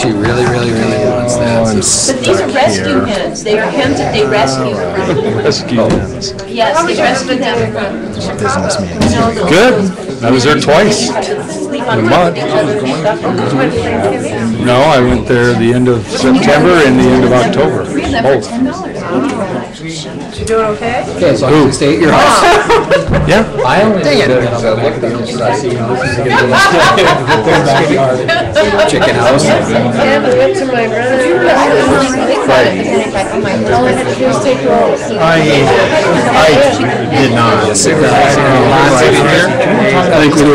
She really wants that. But these are rescue hens. They are hens that they rescue. Rescue hens. Yes, they rescue them from Businessman. Good. I was there twice in a month. No, I went there the end of September and the end of October. Both. You doing okay? Okay, so I'm going to stay at your house. Yeah. I only did it. Chicken house. Yeah, we went to my brother's. I did not. I think we do.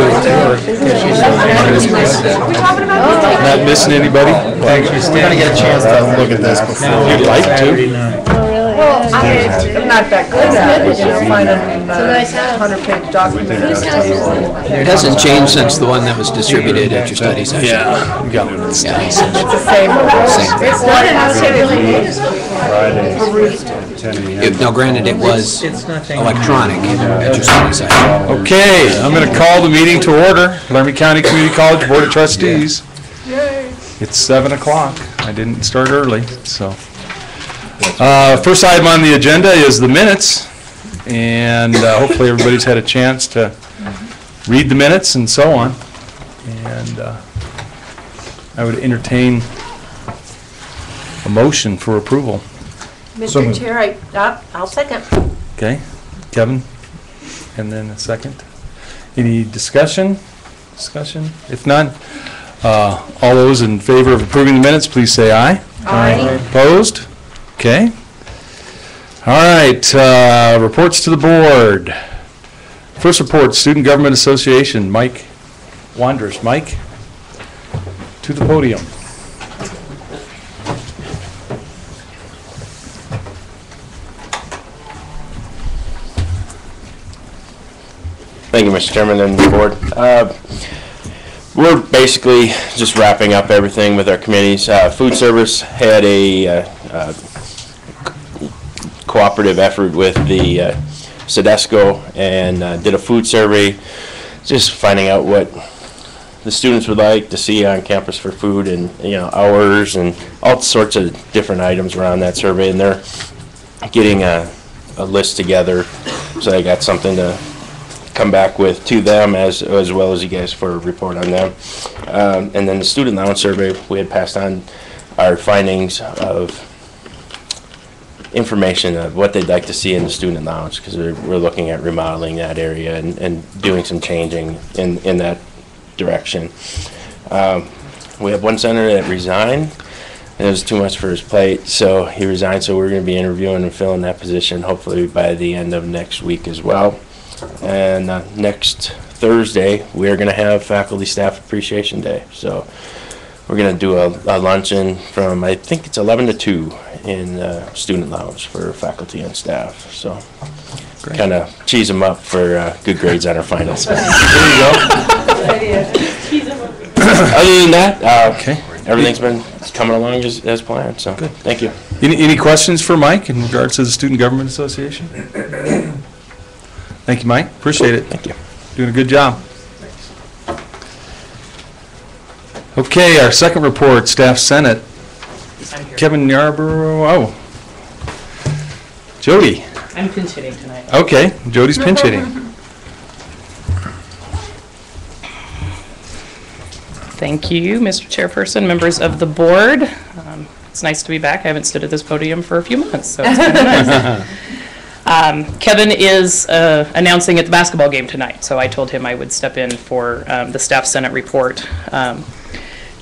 Not missing anybody? We're going to get a chance to look at this before. You'd like to. Well, I'm not that good at it, finding 100-page documents. It hasn't changed since the one that was distributed at your study session. Yeah. You got one. It's the same. It's not Now, granted, it was electronic at your study session. Okay, I'm going to call the meeting to order. Laramie County Community College Board of Trustees. It's 7 o'clock. I didn't start early, so. First item on the agenda is the minutes, and hopefully everybody's had a chance to read the minutes and so on. And I would entertain a motion for approval. Mr. Chair, I'll second. Okay, Kevin, and then a second. Any discussion? If none, all those in favor of approving the minutes, please say aye. Aye. Opposed? Okay. All right, reports to the board. First report, Student Government Association, Mike Wanders. Mike, to the podium. Thank you, Mr. Chairman and the board. We're basically just wrapping up everything with our committees. Food service had a cooperative effort with the Sedesco and did a food survey, just finding out what the students would like to see on campus for food, and hours and all sorts of different items around that survey. And they're getting a list together, so I got something to come back with to them as well as you guys for a report on them. And then the student lounge survey, we had passed on our findings of information of what they'd like to see in the student lounge, because we're looking at remodeling that area and doing some changing in that direction. We have one senator that resigned. It was too much for his plate, so he resigned, so we're going to be interviewing and filling that position hopefully by the end of next week as well. And next Thursday, we're going to have Faculty Staff Appreciation Day. So we're going to do a luncheon from, I think it's 11 to 2 in Student Lounge for faculty and staff. So kind of cheese them up for good grades on our finals. There you go. Other than that, Okay. Everything's been coming along as planned. So good. Thank you. Any questions for Mike in regards to the Student Government Association? Thank you, Mike. Appreciate it. Thank you. Doing a good job. Okay, our second report, Staff Senate. Kevin Yarborough. Oh. Jody. I'm pinch hitting tonight. Okay, Jody's pinch hitting. Thank you, Mr. Chairperson, members of the board. It's nice to be back. I haven't stood at this podium for a few months, so it's kind of nice. Kevin is announcing at the basketball game tonight, so I told him I would step in for the Staff Senate report.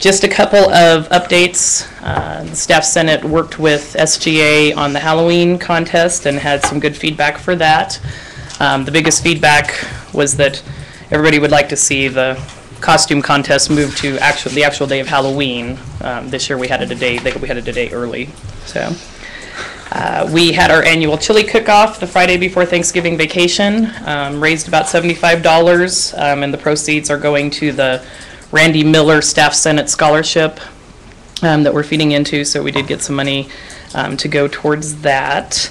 Just a couple of updates. The Staff Senate worked with SGA on the Halloween contest and had some good feedback for that. The biggest feedback was that everybody would like to see the costume contest move to the actual day of Halloween. This year we had it a day early. So we had our annual chili cook-off the Friday before Thanksgiving vacation, raised about $75, and the proceeds are going to the Randy Miller Staff Senate Scholarship that we're feeding into, so we did get some money to go towards that.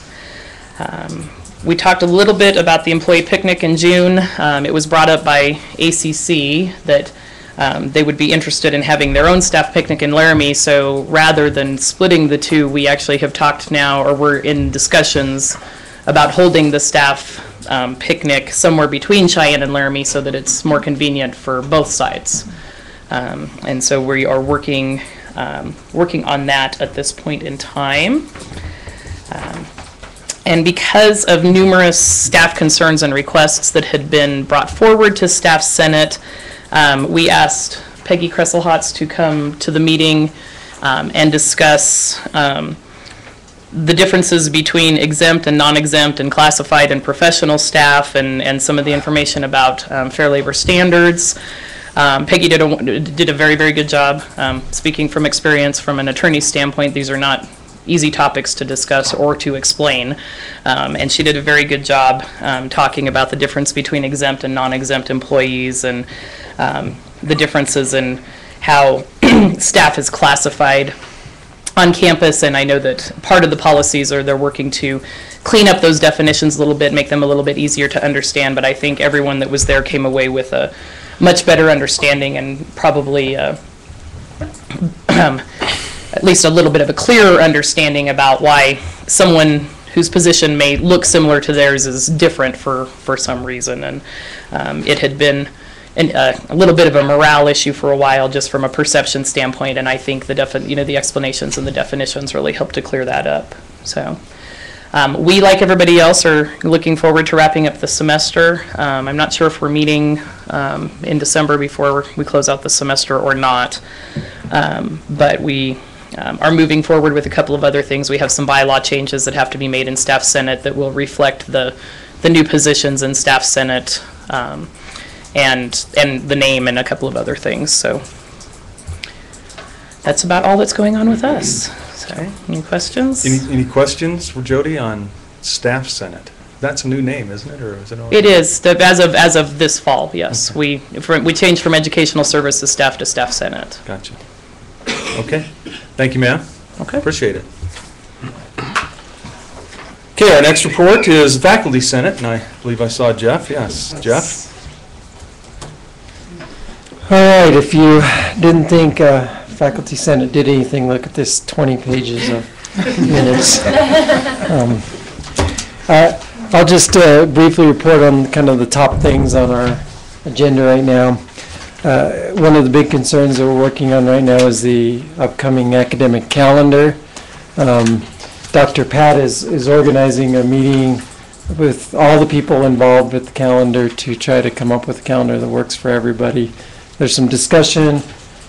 We talked a little bit about the employee picnic in June. It was brought up by ACC that they would be interested in having their own staff picnic in Laramie. So rather than splitting the two, we actually have talked now, or we're in discussions about holding the staff picnic somewhere between Cheyenne and Laramie so that it's more convenient for both sides. And so we are working on that at this point in time. And because of numerous staff concerns and requests that had been brought forward to Staff Senate, we asked Peggy Kresselhotz to come to the meeting and discuss the differences between exempt and non-exempt and classified and professional staff, and some of the information about fair labor standards. Peggy did a very, very good job. Speaking from experience, from an attorney standpoint, these are not easy topics to discuss or to explain. And she did a very good job talking about the difference between exempt and non-exempt employees, and the differences in how staff is classified on campus. And I know that part of the policies are they're working to clean up those definitions a little bit, make them a little bit easier to understand. But I think everyone that was there came away with a much better understanding, and probably at least a little bit of a clearer understanding about why someone whose position may look similar to theirs is different for some reason. And it had been a little bit of a morale issue for a while, just from a perception standpoint, and I think the explanations and the definitions really helped to clear that up. So we, like everybody else, are looking forward to wrapping up the semester. I'm not sure if we're meeting in December before we close out the semester or not, but we are moving forward with a couple of other things. We have some bylaw changes that have to be made in Staff Senate that will reflect the new positions in Staff Senate, and the name and a couple of other things. So that's about all that's going on with us. So, any questions? Any questions for Jody on Staff Senate? That's a new name, isn't it, or is it? It is as of this fall. Yes, okay. We changed from Educational Services Staff to Staff Senate. Gotcha. Okay. Thank you, ma'am. Okay. Appreciate it. Okay, our next report is Faculty Senate, and I believe I saw Jeff. Yes, Jeff. All right, if you didn't think Faculty Senate did anything, look at this 20 pages of minutes. I'll just briefly report on kind of the top things on our agenda right now. One of the big concerns that we're working on right now is the upcoming academic calendar. Dr. Pat is organizing a meeting with all the people involved with the calendar to try to come up with a calendar that works for everybody. There's some discussion,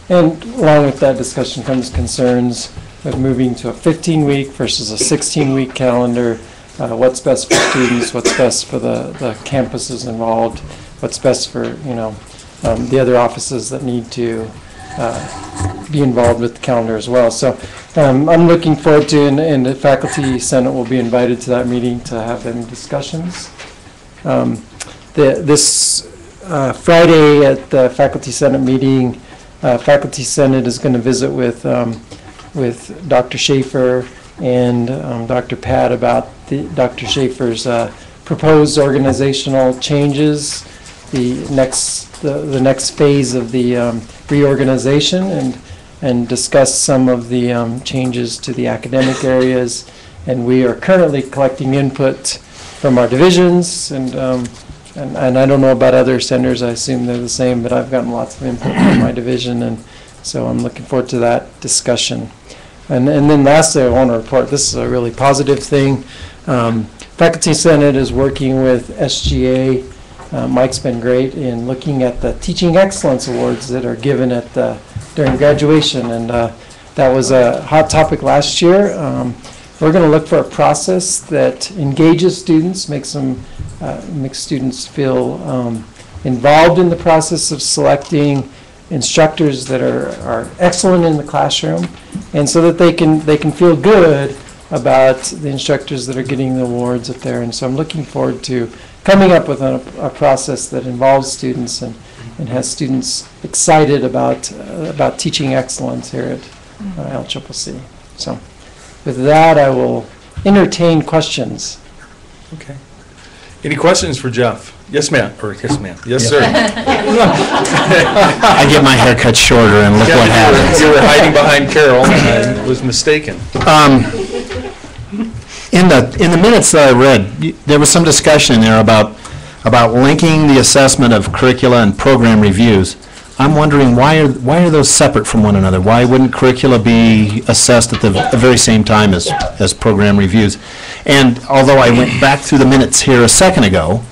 and along with that discussion comes concerns of moving to a 15-week versus a 16-week calendar. What's best for students, what's best for the campuses involved, what's best for the other offices that need to be involved with the calendar as well. So I'm looking forward to, and the Faculty Senate will be invited to that meeting to have them discussions. This Friday at the Faculty Senate meeting, Faculty Senate is going to visit with Dr. Schaefer and Dr. Pat about Dr. Schaefer's proposed organizational changes, the next phase of the reorganization, and discuss some of the changes to the academic areas. And we are currently collecting input from our divisions, and I don't know about other centers. I assume they're the same, but I've gotten lots of input from my division, and so I'm looking forward to that discussion. And then lastly, I want to report, this is a really positive thing. Faculty Senate is working with SGA. Mike's been great in looking at the Teaching Excellence Awards that are given during graduation, and that was a hot topic last year. We're going to look for a process that engages students, makes students feel involved in the process of selecting instructors that are excellent in the classroom, and so that they can feel good about the instructors that are getting the awards up there. And so I'm looking forward to coming up with a process that involves students and has students excited about teaching excellence here at LCCC. So with that, I will entertain questions. Okay. Any questions for Jeff? Yes, ma'am, or yes, ma'am. Yes, sir. I get my hair cut shorter and look what happens. You were hiding behind Carol, and I was mistaken. In the minutes that I read, there was some discussion in there about linking the assessment of curricula and program reviews. I'm wondering why are those separate from one another? Why wouldn't curricula be assessed at the very same time as program reviews? And although I went back through the minutes here a second ago,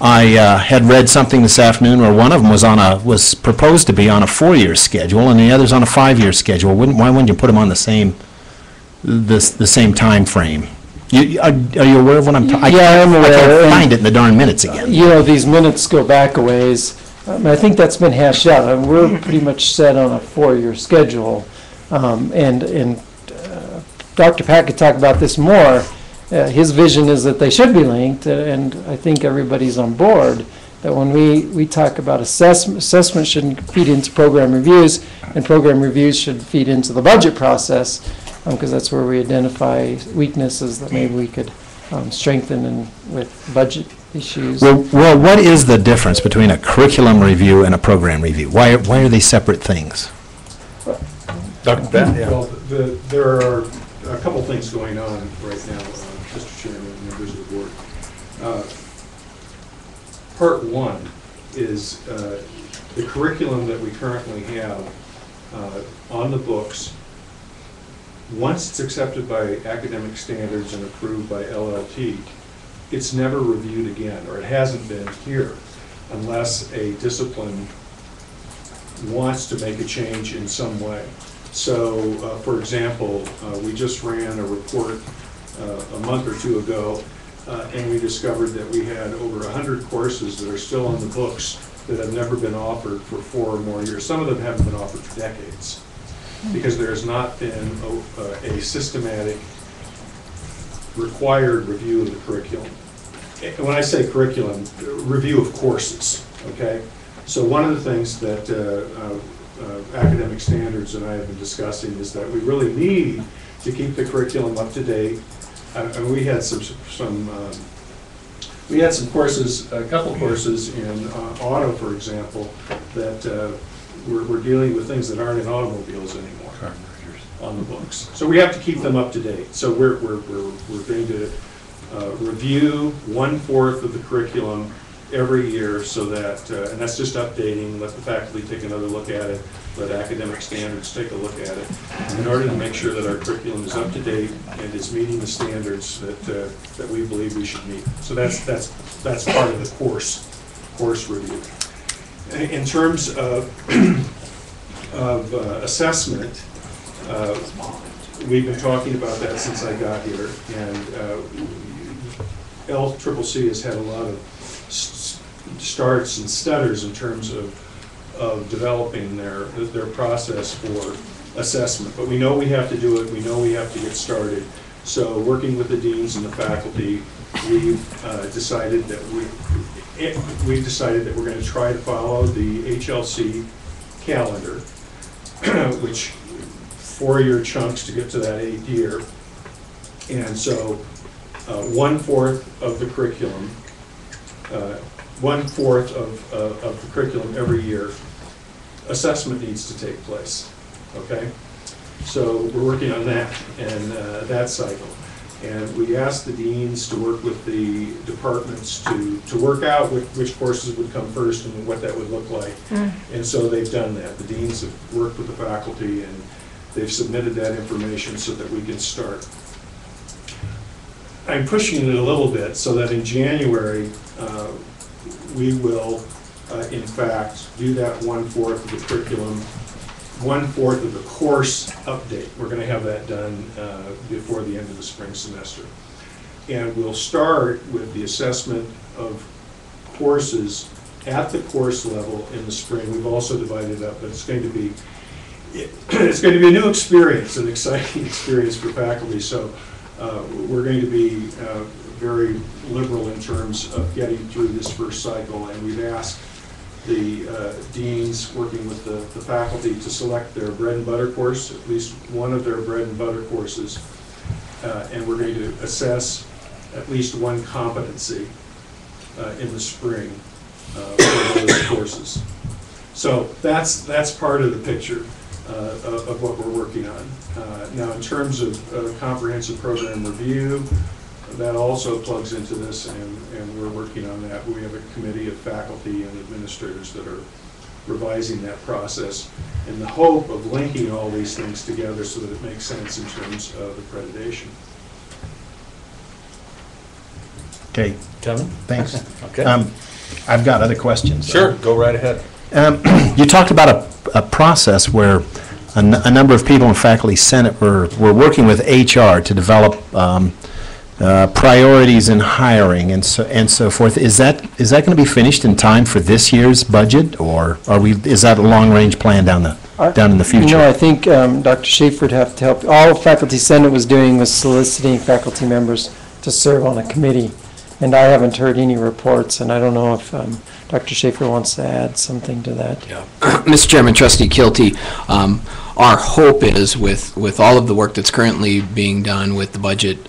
I had read something this afternoon where one of them was proposed to be on a 4-year schedule and the other's on a 5-year schedule. Why wouldn't you put them on the same time frame? Are you aware of what I'm talking about? Yeah, I'm aware. I can't find it in the darn minutes again. You know, these minutes go back a ways. I think that's been hashed out. We're pretty much set on a 4-year schedule. And Dr. Pat could talk about this more. His vision is that they should be linked, and I think everybody's on board, that when we talk about assessment shouldn't feed into program reviews, and program reviews should feed into the budget process, because that's where we identify weaknesses that maybe we could strengthen with budget issues. Well, what is the difference between a curriculum review and a program review? Why are they separate things? Dr. Pat, yeah. Well, there are a couple things going on right now, Mr. Chairman and members of the board. Part one is the curriculum that we currently have on the books. Once it's accepted by academic standards and approved by LLT, it's never reviewed again, or it hasn't been here, unless a discipline wants to make a change in some way. So, for example, we just ran a report a month or two ago, and we discovered that we had over 100 courses that are still on the books that have never been offered for 4 or more years. Some of them haven't been offered for decades, because there has not been a systematic required review of the curriculum. And when I say curriculum, review of courses, okay? So one of the things that academic standards and I have been discussing is that we really need to keep the curriculum up to date. And we had some courses, a couple courses in auto, for example, that we're dealing with things that aren't in automobiles anymore on the books. So we have to keep them up to date. So we're going to review 1/4 of the curriculum every year, so that, and that's just updating, let the faculty take another look at it, let academic standards take a look at it, in order to make sure that our curriculum is up to date and is meeting the standards that we believe we should meet. So that's part of the course review. In terms of assessment, we've been talking about that since I got here, and LCCC has had a lot of starts and stutters in terms of developing their process for assessment. But we know we have to do it. We know we have to get started. So working with the deans and the faculty, we've decided that we're going to try to follow the HLC calendar, which 4-year chunks to get to that 8th year. And so 1/4 of the curriculum, 1/4 of the curriculum every year, assessment needs to take place, okay? So we're working on that and that cycle. And we asked the deans to work with the departments to work out which courses would come first and what that would look like. And so they've done that. The deans have worked with the faculty and they've submitted that information so that we can start. I'm pushing it a little bit so that in January, we will, in fact, do that 1/4 of the curriculum, 1/4 of the course update. We're going to have that done before the end of the spring semester. And we'll start with the assessment of courses at the course level in the spring. We've also divided it up, but it's going to be a new experience, an exciting experience for faculty. So we're going to be very liberal in terms of getting through this first cycle, and we've asked the deans working with the faculty to select their bread and butter course, at least one of their bread and butter courses, and we're going to assess at least one competency in the spring for those courses. So that's part of the picture of what we're working on. Now, in terms of comprehensive program review, that also plugs into this, and we're working on that. We have a committee of faculty and administrators that are revising that process in the hope of linking all these things together so that it makes sense in terms of accreditation. Okay, Kevin? thanks. Okay. I've got other questions. Sure, go right ahead. You talked about a process where a number of people in Faculty Senate were working with HR to develop priorities in hiring and so forth. Is that going to be finished in time for this year's budget, or is that a long-range plan down in the future? I think Dr. Schaefer would have to help. All Faculty Senate was doing was soliciting faculty members to serve on a committee, and I haven't heard any reports, and I don't know if Dr. Schaefer wants to add something to that. Yeah. Mr. Chairman, Trustee Kilty, our hope is with all of the work that's currently being done with the budget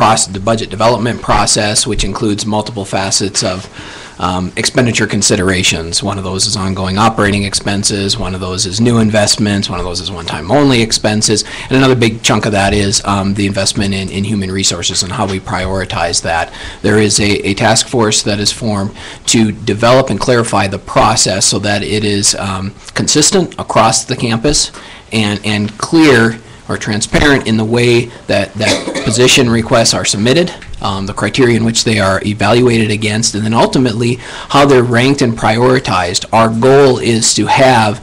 the budget development process, which includes multiple facets of expenditure considerations. One of those is ongoing operating expenses, one of those is new investments, one of those is one-time only expenses, and another big chunk of that is the investment in human resources and how we prioritize that. There is a task force that is formed to develop and clarify the process so that it is consistent across the campus and clear or transparent in the way that position requests are submitted, the criteria in which they are evaluated against, and then ultimately how they're ranked and prioritized. Our goal is to have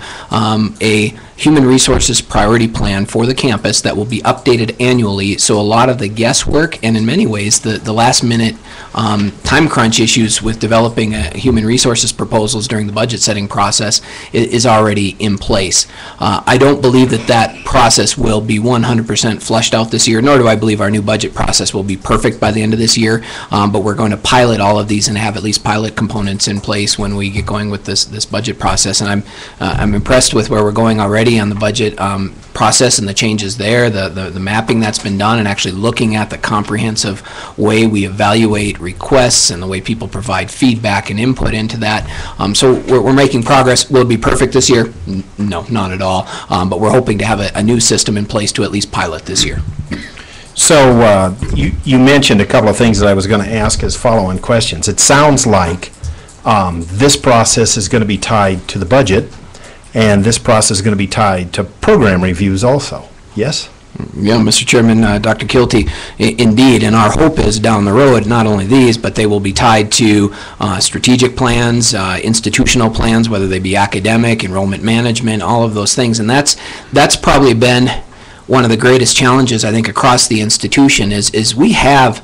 a human resources priority plan for the campus that will be updated annually, so a lot of the guesswork and in many ways the last minute time crunch issues with developing human resources proposals during the budget setting process is already in place. I don't believe that process will be 100% flushed out this year, nor do I believe our new budget process will be perfect by the end of this year, but we're going to pilot all of these and have at least pilot components in place when we get going with this budget process, and I'm impressed with where we're going already on the budget process and the changes there, the mapping that's been done, and actually looking at the comprehensive way we evaluate requests and the way people provide feedback and input into that. So we're making progress. Will it be perfect this year? No, not at all. But we're hoping to have a new system in place to at least pilot this year. So you mentioned a couple of things that I was going to ask as follow-on questions. It sounds like this process is going to be tied to the budget, and this process is going to be tied to program reviews also. Yes? Yeah, Mr. Chairman, Dr. Kilty, indeed, and our hope is down the road, not only these, but they will be tied to strategic plans, institutional plans, whether they be academic, enrollment management, all of those things, and that's probably been one of the greatest challenges, I think, across the institution is we have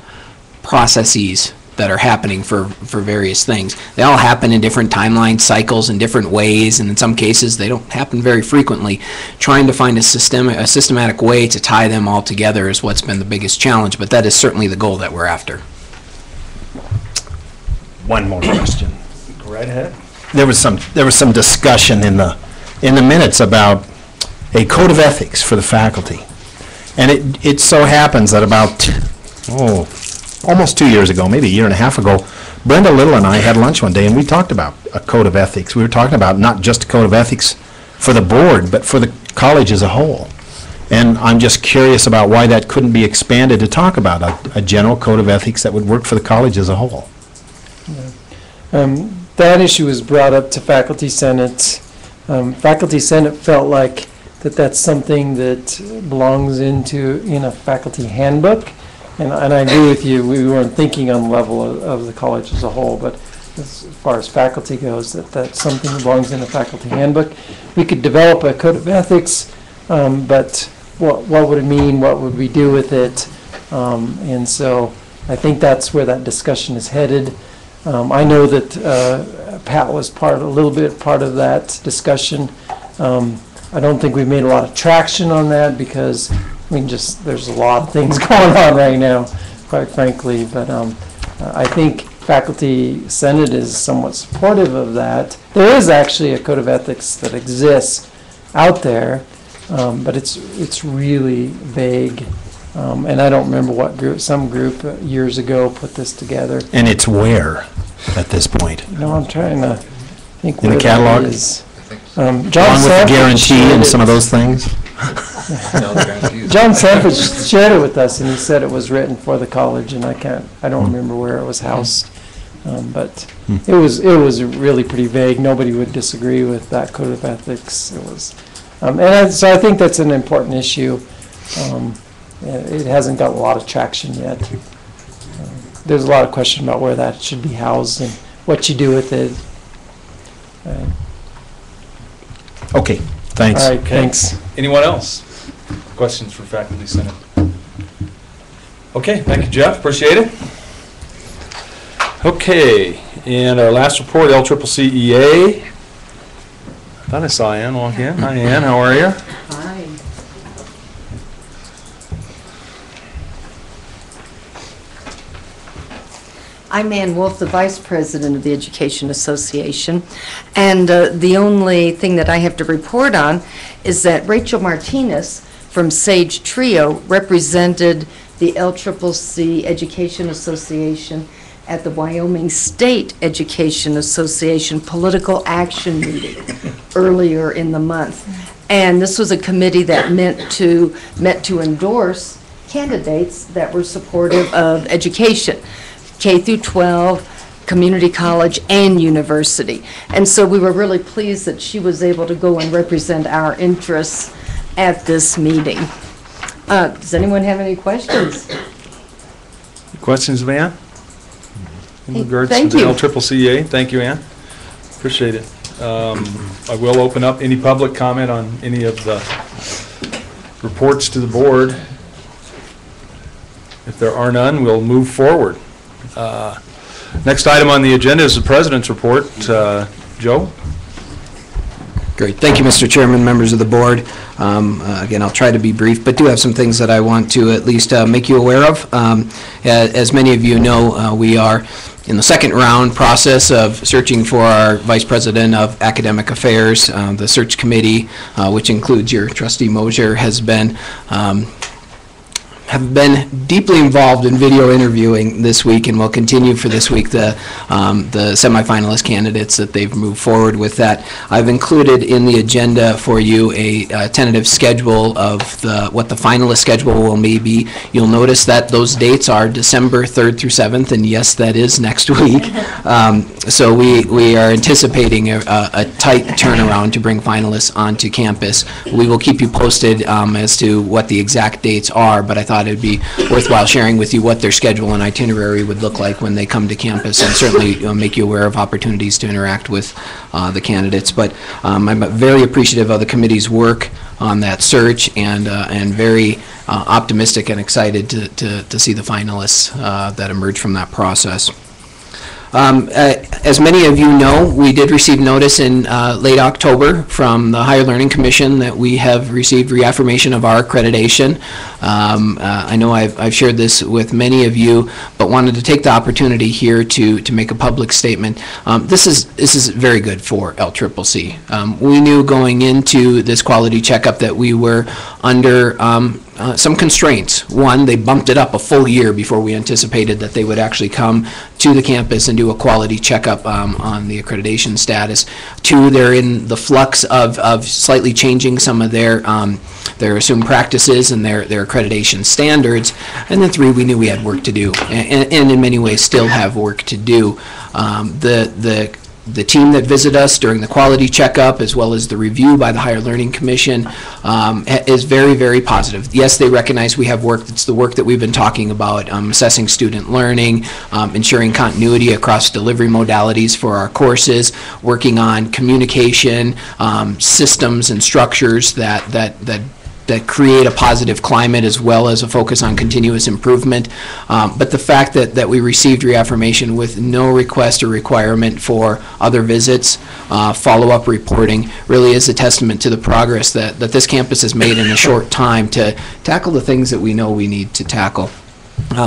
processes that are happening for various things. They all happen in different timeline cycles in different ways, and in some cases they don't happen very frequently. Trying to find a systematic way to tie them all together is what's been the biggest challenge, but that is certainly the goal that we're after. One more question. Go right ahead. There was some discussion in the minutes about a code of ethics for the faculty, and it so happens that about almost 2 years ago, maybe a year and a half ago, Brenda Little and I had lunch one day, and we talked about a code of ethics. We were talking about not just a code of ethics for the board, but for the college as a whole. And I'm just curious about why that couldn't be expanded to talk about a general code of ethics that would work for the college as a whole. That issue was brought up to Faculty Senate. Faculty Senate felt like that's something that belongs in a faculty handbook. And I agree with you, we weren't thinking on the level of the college as a whole, but as far as faculty goes, that's something that belongs in a faculty handbook. We could develop a code of ethics, but what would it mean? What would we do with it? And so I think that's where that discussion is headed. I know that Pat was a little bit part of that discussion. I don't think we've made a lot of traction on that because there's a lot of things going on right now, quite frankly, but I think Faculty Senate is somewhat supportive of that. There is actually a code of ethics that exists out there, but it's really vague, and I don't remember what group, some group years ago put this together. And it's where? at this point? No, I'm trying to think In the where that catalog? is. John Along with the Sanford guarantee shared and it. some of those things? John Sanford shared it with us, and he said it was written for the college, and I don't remember where it was housed. But it was really pretty vague. Nobody would disagree with that code of ethics. It was, so I think that's an important issue. It hasn't got a lot of traction yet. There's a lot of question about where that should be housed and what you do with it. Okay, thanks. All right, thanks. Anyone else? Questions for Faculty Senate? Okay, thank you, Jeff. Appreciate it. Okay, and our last report, LCCC. I thought I saw Ann walk in. Hi, Ann. How are you? Hi. I'm Ann Wolf, the Vice President of the Education Association, and the only thing that I have to report on is that Rachel Martinez from Sage Trio represented the LCCC Education Association at the Wyoming State Education Association Political Action Meeting earlier in the month. And this was a committee that met to endorse candidates that were supportive of education, K through 12, community college, and university. And so we were really pleased that she was able to go and represent our interests at this meeting. Does anyone have any questions? Questions of Ann? In regards to Thank the you. LCCC? Thank you, Ann. Appreciate it. I will open up any public comment on any of the reports to the board. If there are none, we'll move forward. Next item on the agenda is the President's report. Joe? Great. Thank you, Mr. Chairman, members of the board. Again, I'll try to be brief, but do have some things that I want to at least make you aware of. As many of you know, we are in the second round process of searching for our Vice President of Academic Affairs. The search committee, which includes your trustee Mosier, have been deeply involved in video interviewing this week and will continue for this week the semifinalist candidates that they've moved forward with that. I've included in the agenda for you a tentative schedule of what the finalist schedule will be. You'll notice that those dates are December 3rd through 7th, and yes, that is next week. So we are anticipating a tight turnaround to bring finalists onto campus. We will keep you posted as to what the exact dates are, but I thought it'd be worthwhile sharing with you what their schedule and itinerary would look like when they come to campus, and certainly make you aware of opportunities to interact with the candidates. But I'm very appreciative of the committee's work on that search, and very optimistic and excited to see the finalists that emerge from that process. As many of you know, we did receive notice in late October from the Higher Learning Commission that we have received reaffirmation of our accreditation. I know I've shared this with many of you, but wanted to take the opportunity here to make a public statement. This is very good for LCCC. We knew going into this quality checkup that we were under some constraints. One, they bumped it up a full year before we anticipated that they would actually come to the campus and do a quality checkup on the accreditation status. Two, they're in the flux of slightly changing some of their assumed practices and their accreditation standards. And then three, we knew we had work to do, and in many ways still have work to do. The team that visited us during the quality checkup, as well as the review by the Higher Learning Commission, is very, very positive. Yes, they recognize we have work. It's the work that we've been talking about, assessing student learning, ensuring continuity across delivery modalities for our courses, working on communication, systems and structures that create a positive climate, as well as a focus on continuous improvement. But the fact that we received reaffirmation with no request or requirement for other visits, follow-up reporting, really is a testament to the progress that this campus has made in a short time to tackle the things that we know we need to tackle.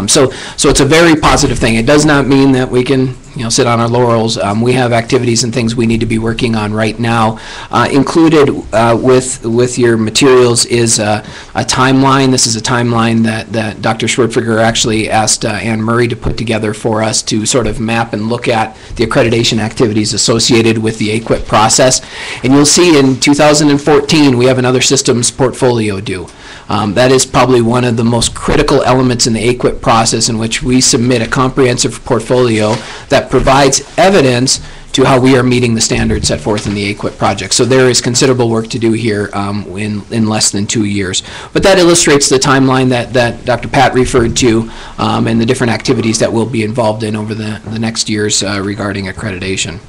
So it's a very positive thing. It does not mean that we can sit on our laurels. We have activities and things we need to be working on right now. Included with your materials is a timeline. This is a timeline that Dr. Schwertfeger actually asked Anne Murray to put together for us to sort of map and look at the accreditation activities associated with the AQUIP process. And you'll see in 2014 we have another systems portfolio due. That is probably one of the most critical elements in the AQUIP process, in which we submit a comprehensive portfolio that provides evidence to how we are meeting the standards set forth in the AQUIP project. So there is considerable work to do here in less than 2 years. But that illustrates the timeline that Dr. Pat referred to and the different activities that we'll be involved in over the next years regarding accreditation.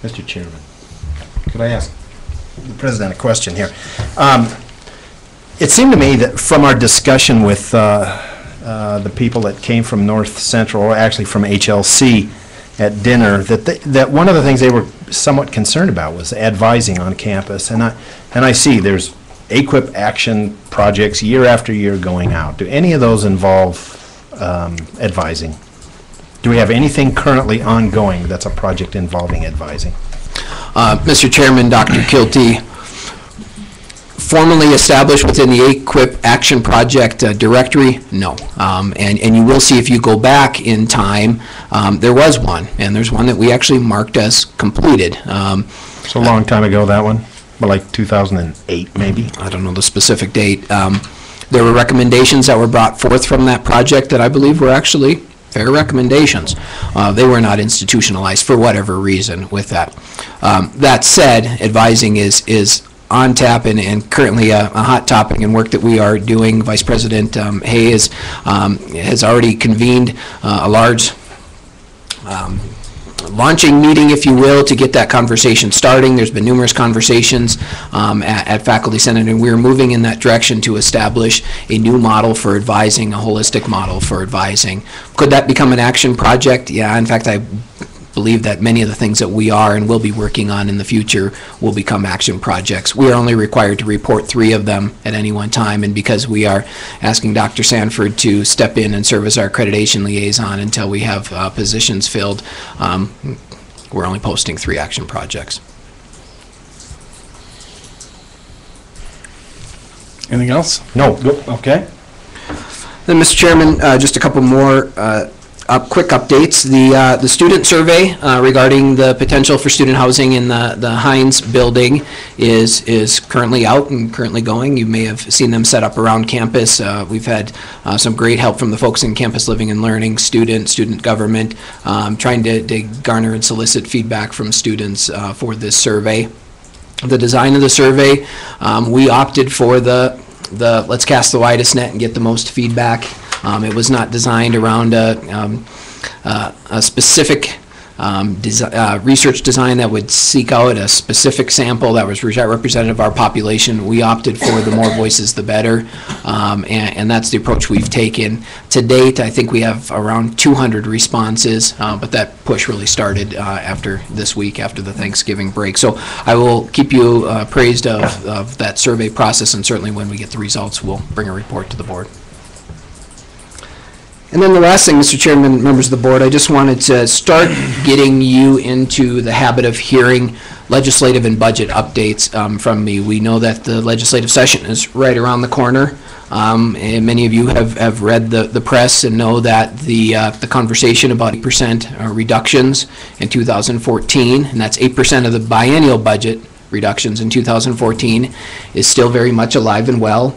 Mr. Chairman, could I ask the President a question here? It seemed to me that from our discussion with the people that came from North Central, or actually from HLC at dinner, that one of the things they were somewhat concerned about was advising on campus. And I see there's AQUIP action projects year after year going out. Do any of those involve advising? Do we have anything currently ongoing that's a project involving advising? Mr. Chairman, Dr. Kilty, formally established within the AQUIP Action Project directory? No. And you will see if you go back in time, there was one, and there's one that we actually marked as completed. So a long time ago, that one? Well, like 2008, maybe? I don't know the specific date. There were recommendations that were brought forth from that project that I believe were actually fair recommendations. They were not institutionalized for whatever reason with that. That said, advising is on tap and currently a hot topic in work that we are doing. Vice President Hayes has already convened a large launching meeting, if you will, to get that conversation starting. There's been numerous conversations at Faculty Senate, and we're moving in that direction to establish a new model for advising, a holistic model for advising. Could that become an action project? Yeah, in fact, I believe that many of the things that we are and will be working on in the future will become action projects. We are only required to report 3 of them at any one time, and because we are asking Dr. Sanford to step in and serve as our accreditation liaison until we have positions filled, we're only posting 3 action projects. Anything else? No. Okay. Then, Mr. Chairman, just a couple more quick updates. The student survey regarding the potential for student housing in the Hines building is currently out and currently going. You may have seen them set up around campus. We've had some great help from the folks in Campus Living and Learning, student government, trying to garner and solicit feedback from students for this survey. The design of the survey, we opted for the let's cast the widest net and get the most feedback. It was not designed around a specific research design that would seek out a specific sample that was representative of our population. We opted for the more voices, the better, and that's the approach we've taken. To date, I think we have around 200 responses, but that push really started after this week, after the Thanksgiving break. So I will keep you appraised of that survey process, and certainly when we get the results, we'll bring a report to the board. And then the last thing, Mr. Chairman, members of the board, I just wanted to start getting you into the habit of hearing legislative and budget updates from me. We know that the legislative session is right around the corner. And many of you have read the press and know that the conversation about 8% reductions in 2014, and that's 8% of the biennial budget reductions in 2014, is still very much alive and well.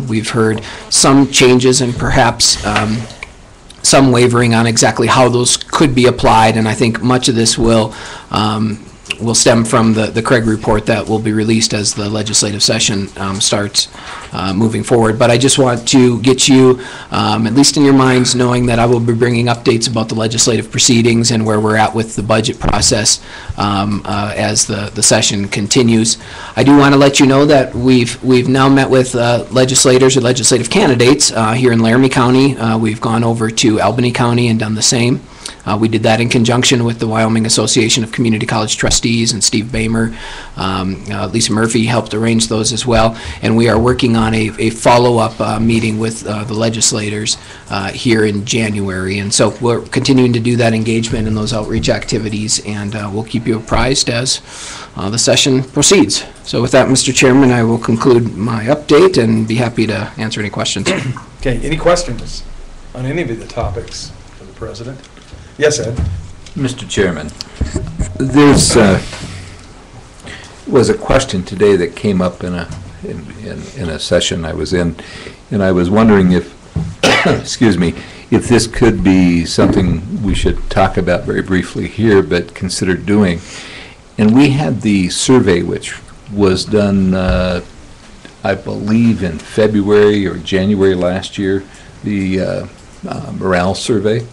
We've heard some changes and perhaps some wavering on exactly how those could be applied, and I think much of this will stem from the Craig report that will be released as the legislative session starts moving forward. But I just want to get you, at least in your minds, knowing that I will be bringing updates about the legislative proceedings and where we're at with the budget process as the session continues. I do want to let you know that we've now met with legislators or legislative candidates here in Laramie County. We've gone over to Albany County and done the same. We did that in conjunction with the Wyoming Association of Community College Trustees and Steve Bamer. Lisa Murphy helped arrange those as well. And we are working on a follow-up meeting with the legislators here in January. And so we're continuing to do that engagement and those outreach activities, and we'll keep you apprised as the session proceeds. So with that, Mr. Chairman, I will conclude my update and be happy to answer any questions. Okay, any questions on any of the topics for the president? Yes, Ed? Mr. Chairman, there's was a question today that came up in a session I was in, and I was wondering if, excuse me, if this could be something we should talk about very briefly here, but consider doing. And we had the survey, which was done, I believe, in February or January last year, the morale survey.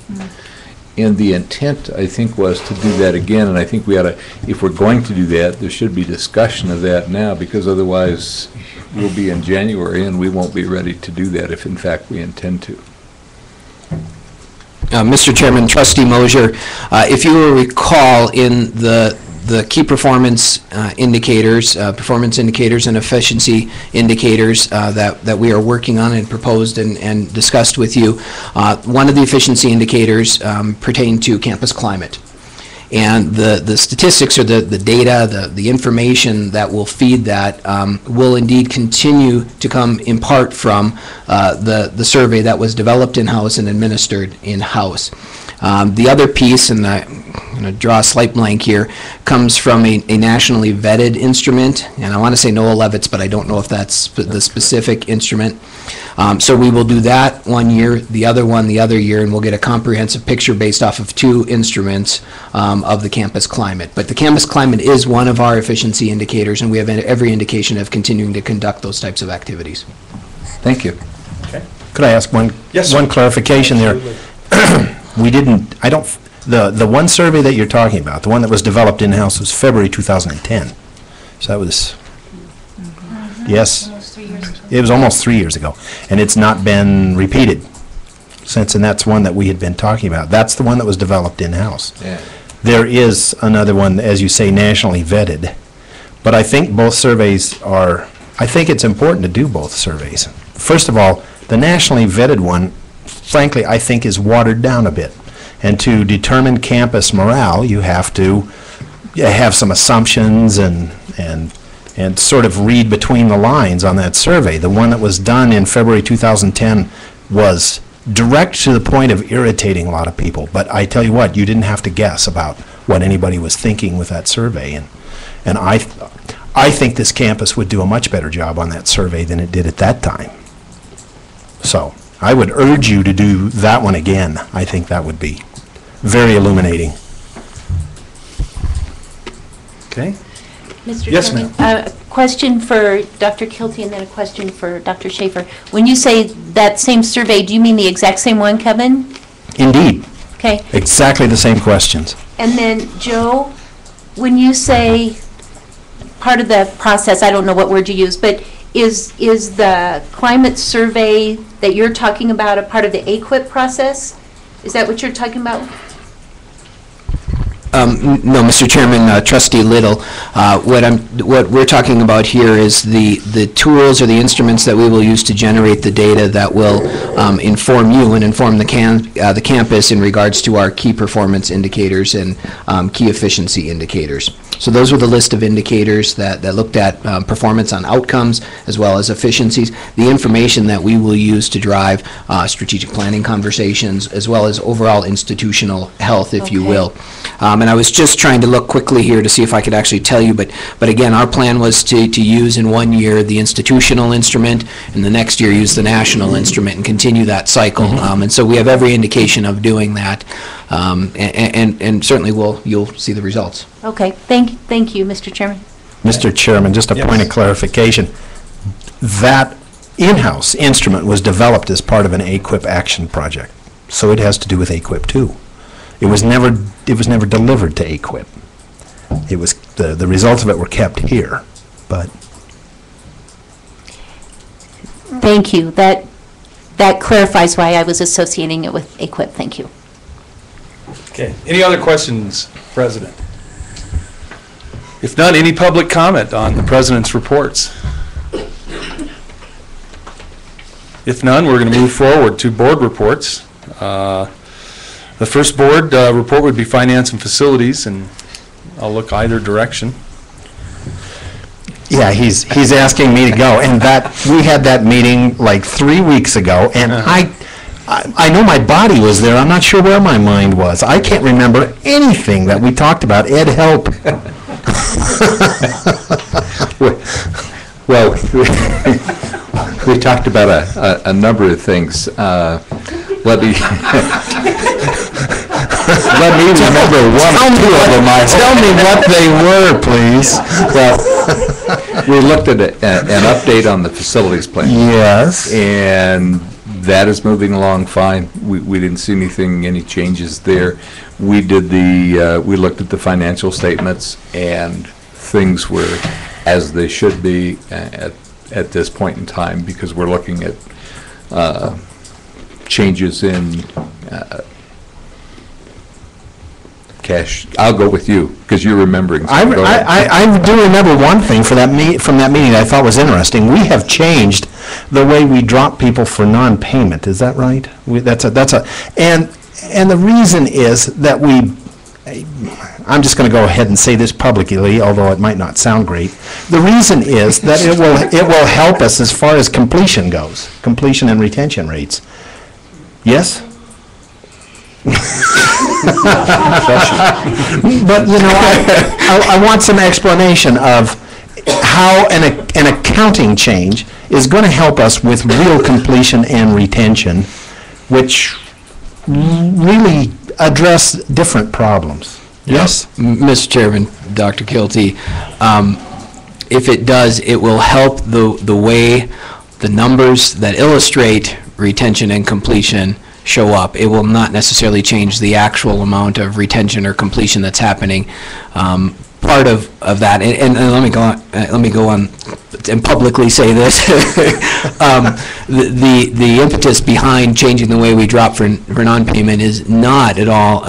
And the intent, I think, was to do that again, and I think we ought to, if we're going to do that, there should be discussion of that now, because otherwise we'll be in January and we won't be ready to do that if in fact we intend to. Mr. Chairman, Trustee Mosier, if you will recall, in the key performance indicators and efficiency indicators that we are working on and proposed and discussed with you, one of the efficiency indicators pertain to campus climate. And the statistics or the data, the information that will feed that will indeed continue to come in part from the survey that was developed in-house and administered in-house. The other piece, and I'm going to draw a slight blank here, comes from a nationally vetted instrument, and I want to say Noah Levitz, but I don't know if that's the specific instrument. So we will do that one year, the other one the other year, and we'll get a comprehensive picture based off of two instruments of the campus climate. But the campus climate is one of our efficiency indicators, and we have every indication of continuing to conduct those types of activities. Thank you. Okay. Could I ask one clarification there? We didn't, the one survey that you're talking about, the one that was developed in-house, was February 2010. So that was, yes? Almost 3 years ago. It was almost 3 years ago. And it's not been repeated since, and that's one that we had been talking about. That's the one that was developed in-house. Yeah. There is another one, as you say, nationally vetted. But I think both surveys are, I think it's important to do both surveys. First of all, the nationally vetted one, frankly, I think is watered down a bit. And to determine campus morale, you have to have some assumptions and sort of read between the lines on that survey. The one that was done in February 2010 was direct to the point of irritating a lot of people. But I tell you what, you didn't have to guess about what anybody was thinking with that survey. And I think this campus would do a much better job on that survey than it did at that time. So I would urge you to do that one again. I think that would be very illuminating. Okay. Mr. Yes, Chairman, a question for Dr. Kilty and then a question for Dr. Schaefer. When you say that same survey, do you mean the exact same one, Kevin? Indeed. Okay. Exactly the same questions. And then, Joe, when you say part of the process, I don't know what word you use, but is the climate survey that you're talking about a part of the AQIP process? Is that what you're talking about? No, Mr. Chairman, Trustee Little, what we're talking about here is the tools or the instruments that we will use to generate the data that will inform you and inform the campus in regards to our key performance indicators and key efficiency indicators. So those were the list of indicators that looked at performance on outcomes as well as efficiencies, the information that we will use to drive strategic planning conversations as well as overall institutional health, if you will. And I was just trying to look quickly here to see if I could actually tell you, but again, our plan was to use in 1 year the institutional instrument and the next year use the national instrument and continue that cycle. And so we have every indication of doing that, and certainly you'll see the results. Okay, thank you, Mr. Chairman. Mr. Chairman, just a point of clarification. That in-house instrument was developed as part of an AQIP action project, so it has to do with AQIP too. It was never delivered to AQIP. It was the results of it were kept here, but. Thank you. That clarifies why I was associating it with AQIP. Thank you. Okay, any other questions, President? If none, any public comment on the President's reports? If none, we're going to move forward to board reports. The first board report would be Finance and Facilities, and I'll look either direction. Yeah, he's asking me to go, and we had that meeting like 3 weeks ago, and I know my body was there. I'm not sure where my mind was. I can't remember anything that we talked about. Ed, help. Well, we talked about a number of things. Let me remember one or two of them. Tell me what they were, please. Well, we looked at an update on the facilities plan. Yes. And that is moving along fine. We didn't see any changes there. We looked at the financial statements, and things were as they should be at this point in time, because we're looking at changes in cash. I'll go with you, because you're remembering. So I do remember one thing from that meeting that I thought was interesting. We have changed the way we drop people for non-payment. Is that right? And the reason is that I'm just going to go ahead and say this publicly, although it might not sound great. The reason is that it will help us as far as completion goes, completion and retention rates. Yes? But, I want some explanation of how an accounting change is going to help us with real completion and retention, which really address different problems. Yes? Mr. Chairman, Dr. Kilty, if it does, it will help the way the numbers that illustrate retention and completion show up. It will not necessarily change the actual amount of retention or completion that's happening. Part of that, and let me go on and publicly say this. The impetus behind changing the way we drop for non-payment is not at all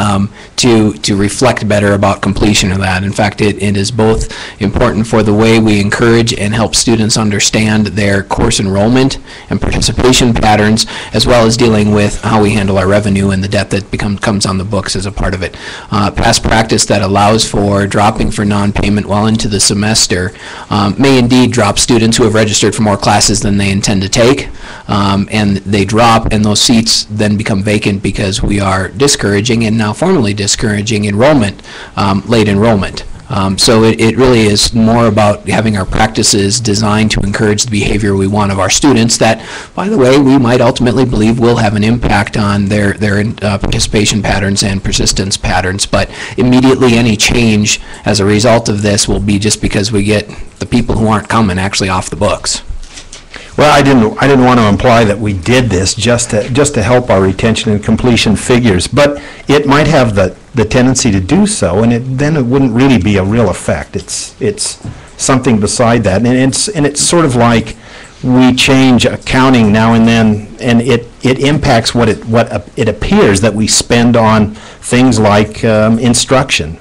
to reflect better about completion of that. In fact, it is both important for the way we encourage and help students understand their course enrollment and participation patterns, as well as dealing with how we handle our revenue and the debt that comes on the books as a part of it. Past practice that allows for dropping for non-payment well into the semester may indeed drop students who have registered for more classes than they intend to take, and they drop, and those seats then become vacant because we are discouraging, and now formally discouraging, enrollment, late enrollment. So it really is more about having our practices designed to encourage the behavior we want of our students that, by the way, we might ultimately believe will have an impact on their participation patterns and persistence patterns. But immediately any change as a result of this will be just because we get the people who aren't coming actually off the books. Well, I didn't want to imply that we did this just to help our retention and completion figures, but it might have the tendency to do so, and then it wouldn't really be a real effect. It's something beside that, and it's sort of like we change accounting now and then, and it impacts what it appears that we spend on things like instruction.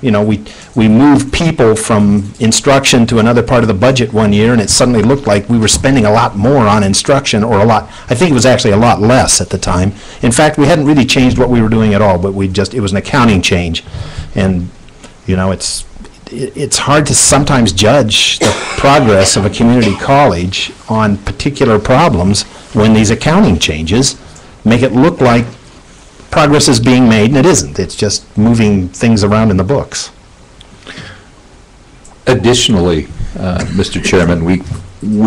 We move people from instruction to another part of the budget one year, and it suddenly looked like we were spending a lot more on instruction, or I think it was actually a lot less at the time. In fact, we hadn't really changed what we were doing at all, but it was an accounting change. And, it's hard to sometimes judge the progress of a community college on particular problems when these accounting changes make it look like progress is being made, and it isn't. It's just moving things around in the books. Additionally, Mr. Chairman, we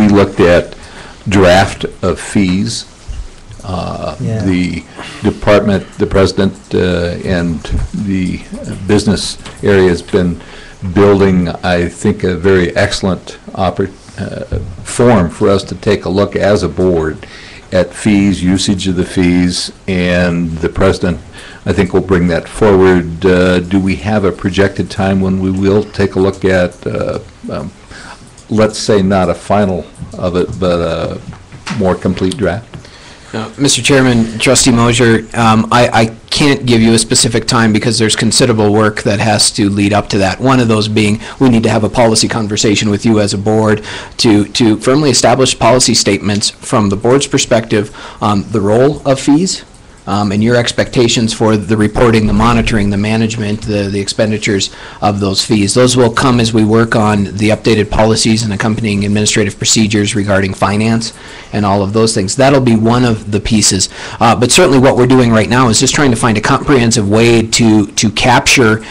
looked at draft of fees. The department, the president, and the business area has been building, I think, a very excellent forum for us to take a look as a board at fees, usage of the fees, and the president, I think, will bring that forward. Do we have a projected time when we will take a look at, let's say, not a final of it, but a more complete draft? Mr. Chairman, Trustee Mosier, I can't give you a specific time because there's considerable work that has to lead up to that. One of those being, we need to have a policy conversation with you as a board to firmly establish policy statements from the board's perspective on the role of fees, and your expectations for the reporting, the monitoring, the management, the expenditures of those fees. Those will come as we work on the updated policies and accompanying administrative procedures regarding finance and all of those things. That'll be one of the pieces. But certainly what we're doing right now is just trying to find a comprehensive way to capture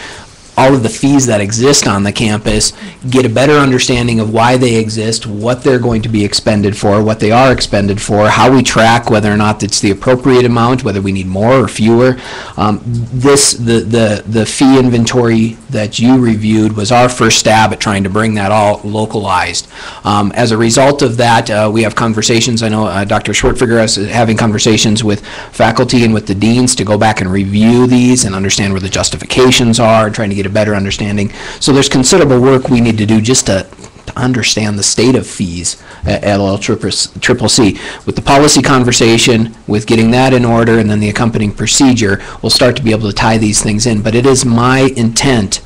all of the fees that exist on the campus, get a better understanding of why they exist, what they're going to be expended for, what they are expended for, how we track whether or not it's the appropriate amount, whether we need more or fewer. The fee inventory that you reviewed was our first stab at trying to bring that all localized. As a result of that, we have conversations. I know Dr. Schwartfigger is having conversations with faculty and with the deans to go back and review these and understand where the justifications are, and trying to get a better understanding. So there's considerable work we need to do just to understand the state of fees at LCCC. With the policy conversation, with getting that in order, and then the accompanying procedure, we'll start to be able to tie these things in. But it is my intent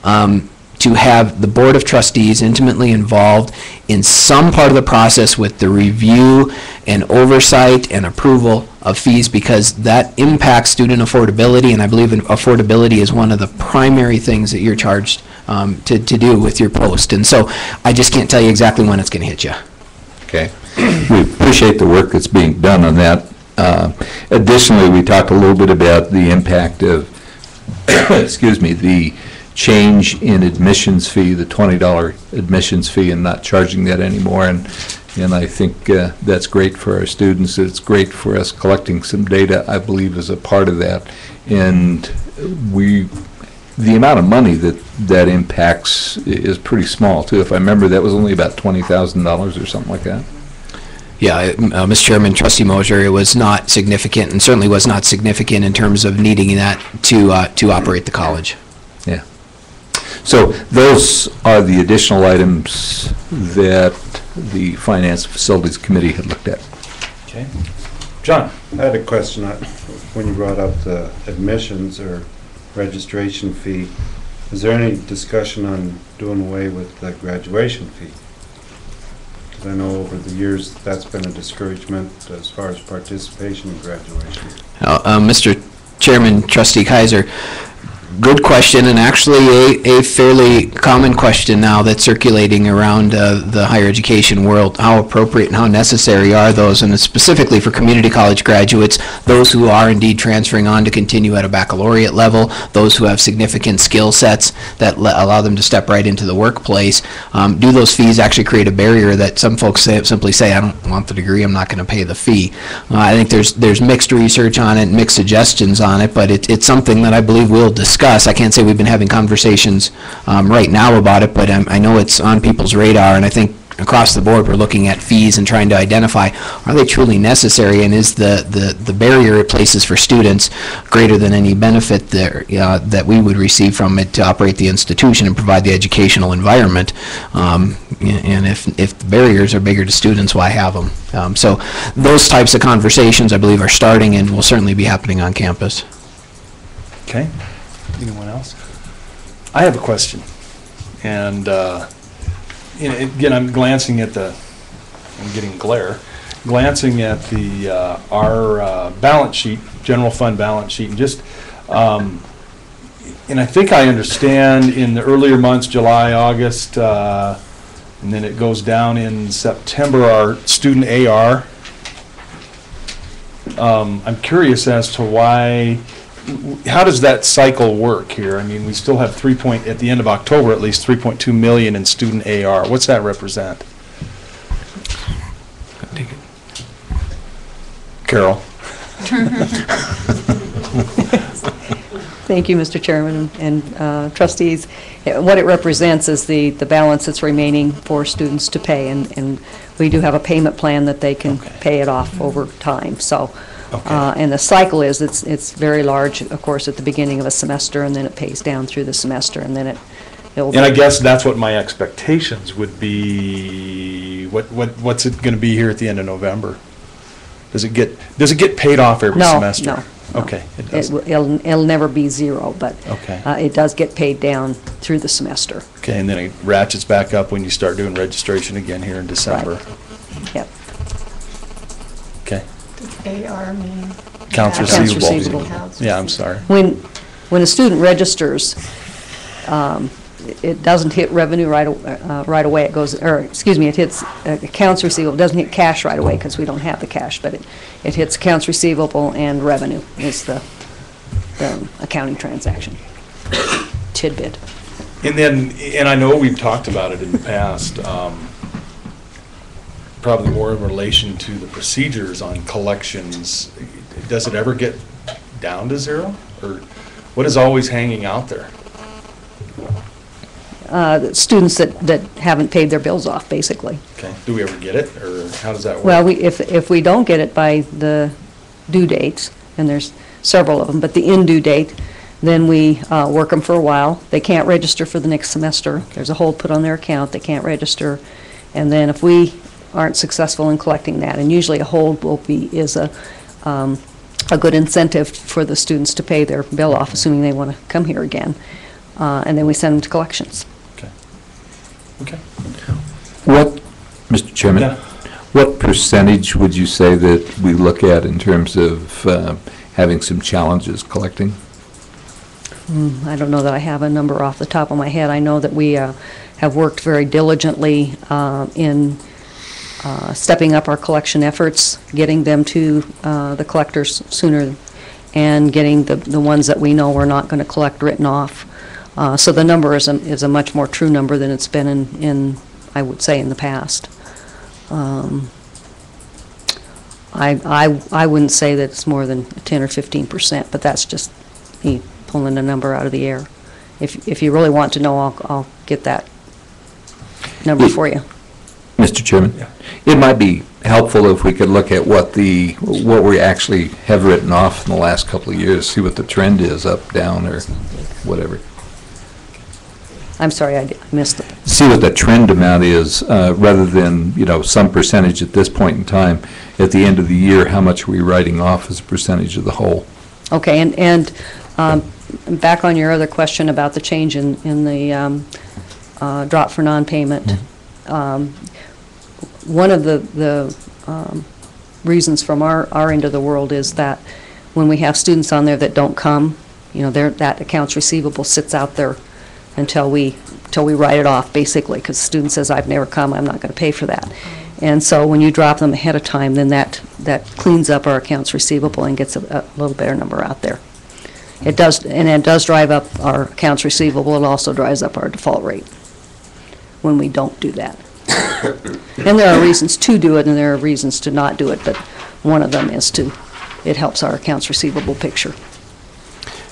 to have the Board of Trustees intimately involved in some part of the process with the review and oversight and approval of fees, because that impacts student affordability, and I believe affordability is one of the primary things that you're charged to do with your post. And so I just can't tell you exactly when it's going to hit you. Okay. We appreciate the work that's being done on that. Additionally, we talked a little bit about the impact of, excuse me, the change in admissions fee, the $20 admissions fee, and not charging that anymore. And I think that's great for our students. It's great for us collecting some data, I believe, is a part of that. And the amount of money that impacts is pretty small, too. If I remember, that was only about $20,000 or something like that. Yeah, Mr. Chairman, Trustee Mosier, it was not significant, and certainly was not significant in terms of needing that to operate the college. Yeah. So those are the additional items that the Finance Facilities Committee had looked at. Okay. John? I had a question when you brought up the admissions or registration fee. Is there any discussion on doing away with the graduation fee? Because I know over the years that's been a discouragement as far as participation in graduation. Mr. Chairman, Trustee Kaiser, good question, and actually a fairly common question now that's circulating around the higher education world. How appropriate and how necessary are those? And specifically for community college graduates, those who are indeed transferring on to continue at a baccalaureate level, those who have significant skill sets that allow them to step right into the workplace. Do those fees actually create a barrier that some folks simply say, I don't want the degree, I'm not going to pay the fee? I think there's mixed research on it, mixed suggestions on it, but it's something that I believe we'll discuss. I can't say we've been having conversations right now about it, but I know it's on people's radar, and I think across the board we're looking at fees and trying to identify, are they truly necessary, and is the barrier it places for students greater than any benefit that we would receive from it to operate the institution and provide the educational environment? And if the barriers are bigger to students, why have them? So those types of conversations, I believe, are starting and will certainly be happening on campus. Okay. Anyone else? I have a question, and again, I'm glancing at I'm getting glare, glancing at our balance sheet, general fund balance sheet, and just, and I think I understand in the earlier months, July, August, and then it goes down in September, our student AR. I'm curious as to why. How does that cycle work here? I mean, we still have at the end of October at least, 3.2 million in student AR. What's that represent? Carol. Thank you, Mr. Chairman and trustees. What it represents is the balance that's remaining for students to pay, and we do have a payment plan that they can pay it off over time. So. Okay. And the cycle is it's very large, of course, at the beginning of a semester, and then it pays down through the semester, and then it'll. And I guess that's what my expectations would be. What's it going to be here at the end of November? Does it get paid off every semester? Okay, it does. It'll never be zero, but Okay. it does get paid down through the semester. Okay, and then it ratchets back up when you start doing registration again here in December. Yep. Okay. AR mean? Accounts Accounts receivable. receivable. Yeah, I'm sorry. When a student registers, it doesn't hit revenue right away. It goes, or excuse me, it hits accounts receivable. It doesn't hit cash right away because we don't have the cash, but it hits accounts receivable and revenue is the accounting transaction tidbit. And then, and I know we've talked about it in the past, probably more in relation to the procedures on collections. Does it ever get down to zero? Or what is always hanging out there? Students that haven't paid their bills off, basically. Okay, do we ever get it, or how does that work? Well, if we don't get it by the due dates, and there's several of them, but the in due date, then we work them for a while. They can't register for the next semester. There's a hold put on their account. They can't register. And then if we aren't successful in collecting that, and usually a hold is a good incentive for the students to pay their bill off, assuming they want to come here again. And then we send them to collections. Okay. What, Mr. Chairman? Yeah. What percentage would you say that we look at in terms of having some challenges collecting? I don't know that I have a number off the top of my head. I know that we have worked very diligently in stepping up our collection efforts, getting them to the collectors sooner, and getting the ones that we know we're not going to collect written off. So the number is a much more true number than it's been in I would say, in the past. I wouldn't say that it's more than 10 or 15%, but that's just me pulling a number out of the air. If you really want to know, I'll get that number for you. Mr. Chairman? Yeah. It might be helpful if we could look at what we actually have written off in the last couple of years, see what the trend is, up, down, or whatever. I'm sorry, I missed it. See what the trend amount is, rather than, some percentage at this point in time. At the end of the year, how much are we writing off as a percentage of the whole? Okay, and back on your other question about the change in the drop for non-payment. One of the reasons from our end of the world is that when we have students on there that don't come, that accounts receivable sits out there until we write it off, basically, because the student says, I've never come, I'm not going to pay for that. And so when you drop them ahead of time, then that cleans up our accounts receivable and gets a little better number out there. It does, and it does drive up our accounts receivable. It also drives up our default rate when we don't do that. And there are reasons to do it, and there are reasons to not do it, but one of them is it helps our accounts receivable picture.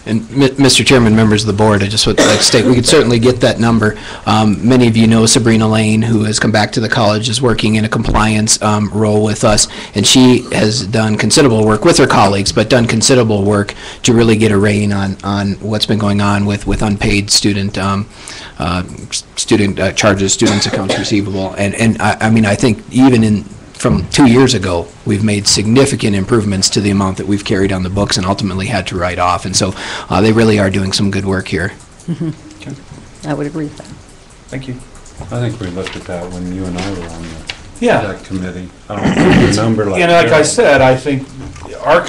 And Mr. Chairman, members of the board, I just would like to state, we could certainly get that number. Many of you know Sabrina Lane, who has come back to the college, is working in a compliance role with us, and she has done considerable work with her colleagues, but done considerable work to really get a rein on what's been going on with unpaid student charges, students' accounts receivable. And I mean, I think even from 2 years ago, we've made significant improvements to the amount that we've carried on the books and ultimately had to write off. And so they really are doing some good work here. Mm-hmm. Okay. I would agree with that. Thank you. I think we looked at that when you and I were on that committee. I don't know the number like And like I said, I think our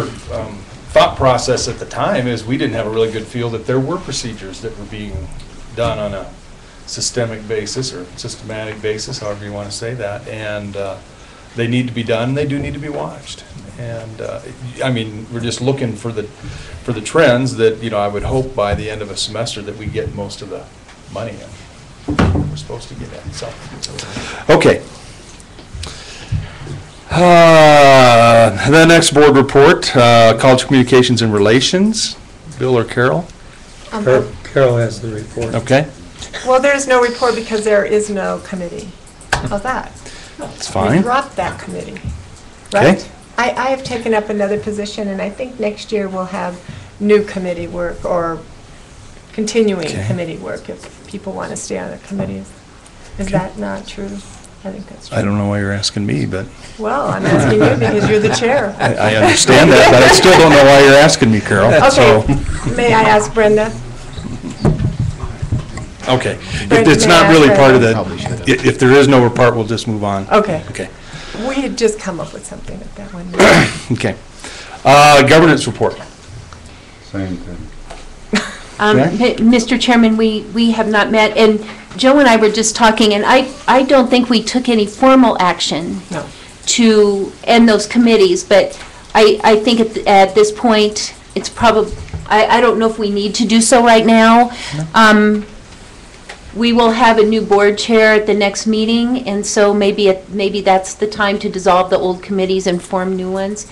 thought process at the time is we didn't have a really good feel that there were procedures that were being done on a systemic basis or systematic basis, however you want to say that, and they need to be done. They do need to be watched, and I mean, we're just looking for the trends that I would hope by the end of a semester that we get most of the money in we're supposed to get in. So, okay. The next board report, College Communications and Relations. Bill or Carol? Carol has the report. Okay. Well, there's no report because there is no committee. How's that? That's fine. We dropped that committee, Okay. right? I have taken up another position, and I think next year we'll have new committee work or continuing committee work if people want to stay on the committees. Is that not true? I think that's true. I don't know why you're asking me, but Well, I'm asking you because you're the chair. I understand that, but I still don't know why you're asking me, Carol. So, Okay, may I ask Brenda? okay. If Brenda, it's may I not really ask part of Brenda? the, if there is no report, we'll just move on. Okay. Okay. We had just come up with something at that one. Okay. Governance report. Same thing. Mr. Chairman, we have not met, and Joe and I were just talking, and I don't think we took any formal action No. to end those committees, but I think at this point, it's probably, I don't know if we need to do so right now. We will have a new board chair at the next meeting, and so maybe that's the time to dissolve the old committees and form new ones.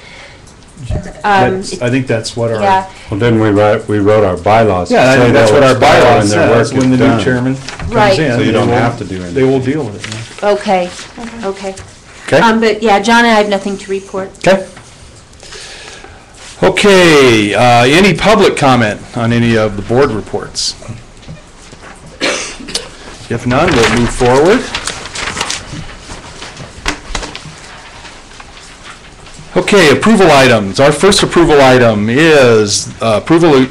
I think that's what our, Yeah, Well, then we wrote our bylaws. yeah, I think that's what our bylaws When their work says, when the is new done. chairman comes Right. in. So you they don't will- have to do anything. They will deal with it. Yeah. okay, okay. Okay? But yeah, John and I have nothing to report. Okay. Okay, any public comment on any of the board reports? If none, we'll move forward. Okay, approval items. Our first approval item is approval,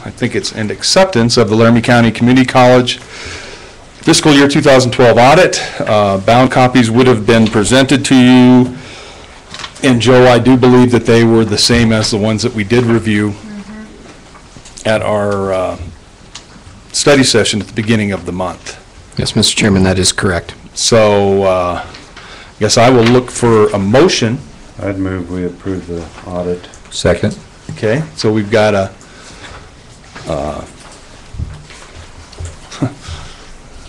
I think it's, and acceptance of the Laramie County Community College fiscal year 2012 audit. Bound copies would have been presented to you. And Joe, I do believe that they were the same as the ones that we did review at our study session at the beginning of the month. Yes, Mr. Chairman, that is correct. So, yes, I will look for a motion. I'd move we approve the audit. Second? Okay, so we've got a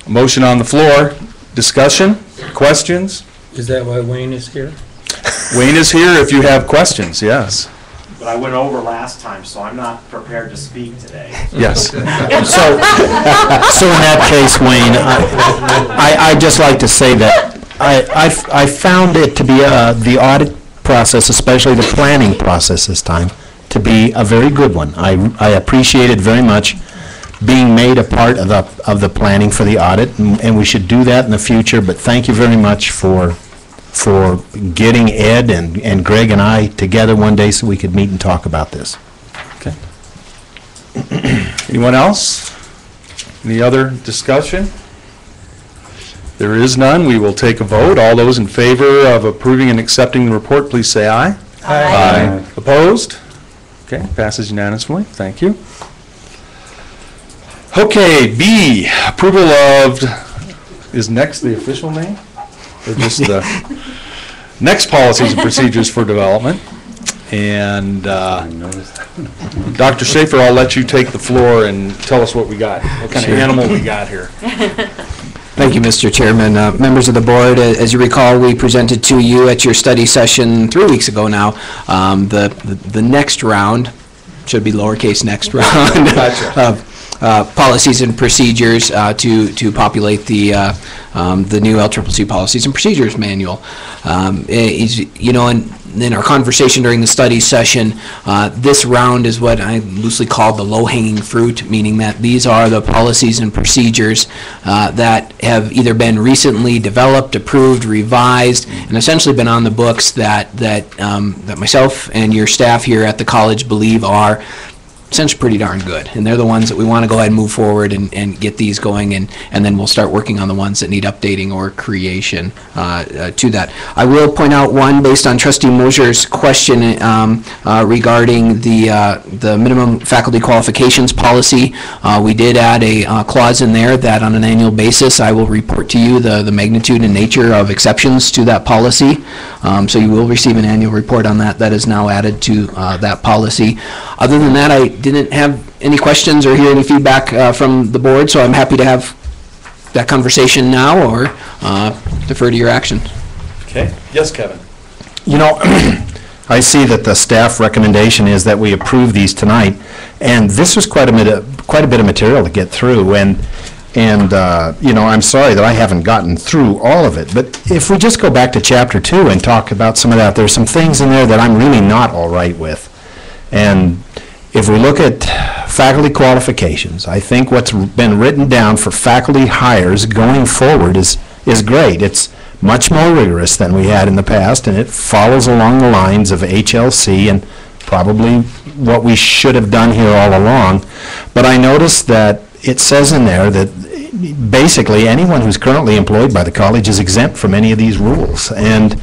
motion on the floor. Discussion, questions? Is that why Wayne is here? Wayne is here if you have questions, yes. But I went over last time, so I'm not prepared to speak today. Yes. So in that case, Wayne, I'd just like to say that I found it to be, the audit process, especially the planning process this time, to be a very good one. I appreciate it very much, being made a part of the planning for the audit, and we should do that in the future, but thank you very much for getting Ed and Greg and I together one day so we could meet and talk about this. Okay. Anyone else? Any other discussion? There is none. We will take a vote. All those in favor of approving and accepting the report, please say aye. Aye. Opposed? Okay, passes unanimously. Thank you. Okay, B, approval of, is next the official name? Or just the next policies and procedures for development? And Dr. Schaefer, I'll let you take the floor and tell us what we got, what kind of animal we got here. Thank you, Mr. Chairman. Members of the board, as you recall, we presented to you at your study session 3 weeks ago now, the next round, should be lowercase next round, of policies and procedures to populate the new LCCC policies and procedures manual. You know, in our conversation during the study session, this round is what I loosely call the low-hanging fruit, meaning that these are the policies and procedures that have either been recently developed, approved, revised, and essentially been on the books that myself and your staff here at the college believe are essentially pretty darn good, and they're the ones that we want to go ahead and move forward and get these going, and then we'll start working on the ones that need updating or creation to that. I will point out one based on Trustee Mosier's question regarding the minimum faculty qualifications policy. We did add a clause in there that on an annual basis I will report to you the magnitude and nature of exceptions to that policy. So you will receive an annual report on that. That is now added to that policy. Other than that, I didn't have any questions or hear any feedback from the board, so I'm happy to have that conversation now or defer to your action. Okay. Yes, Kevin. You know, I see that the staff recommendation is that we approve these tonight, and this was quite a bit of material to get through, and you know, I'm sorry that I haven't gotten through all of it, but if we just go back to Chapter 2 and talk about some of that, there's some things in there that I'm really not all right with. And if we look at faculty qualifications, I think what's been written down for faculty hires going forward is is great. It's much more rigorous than we had in the past, and it follows along the lines of HLC and probably what we should have done here all along. But I noticed that it says in there that basically anyone who's currently employed by the college is exempt from any of these rules. And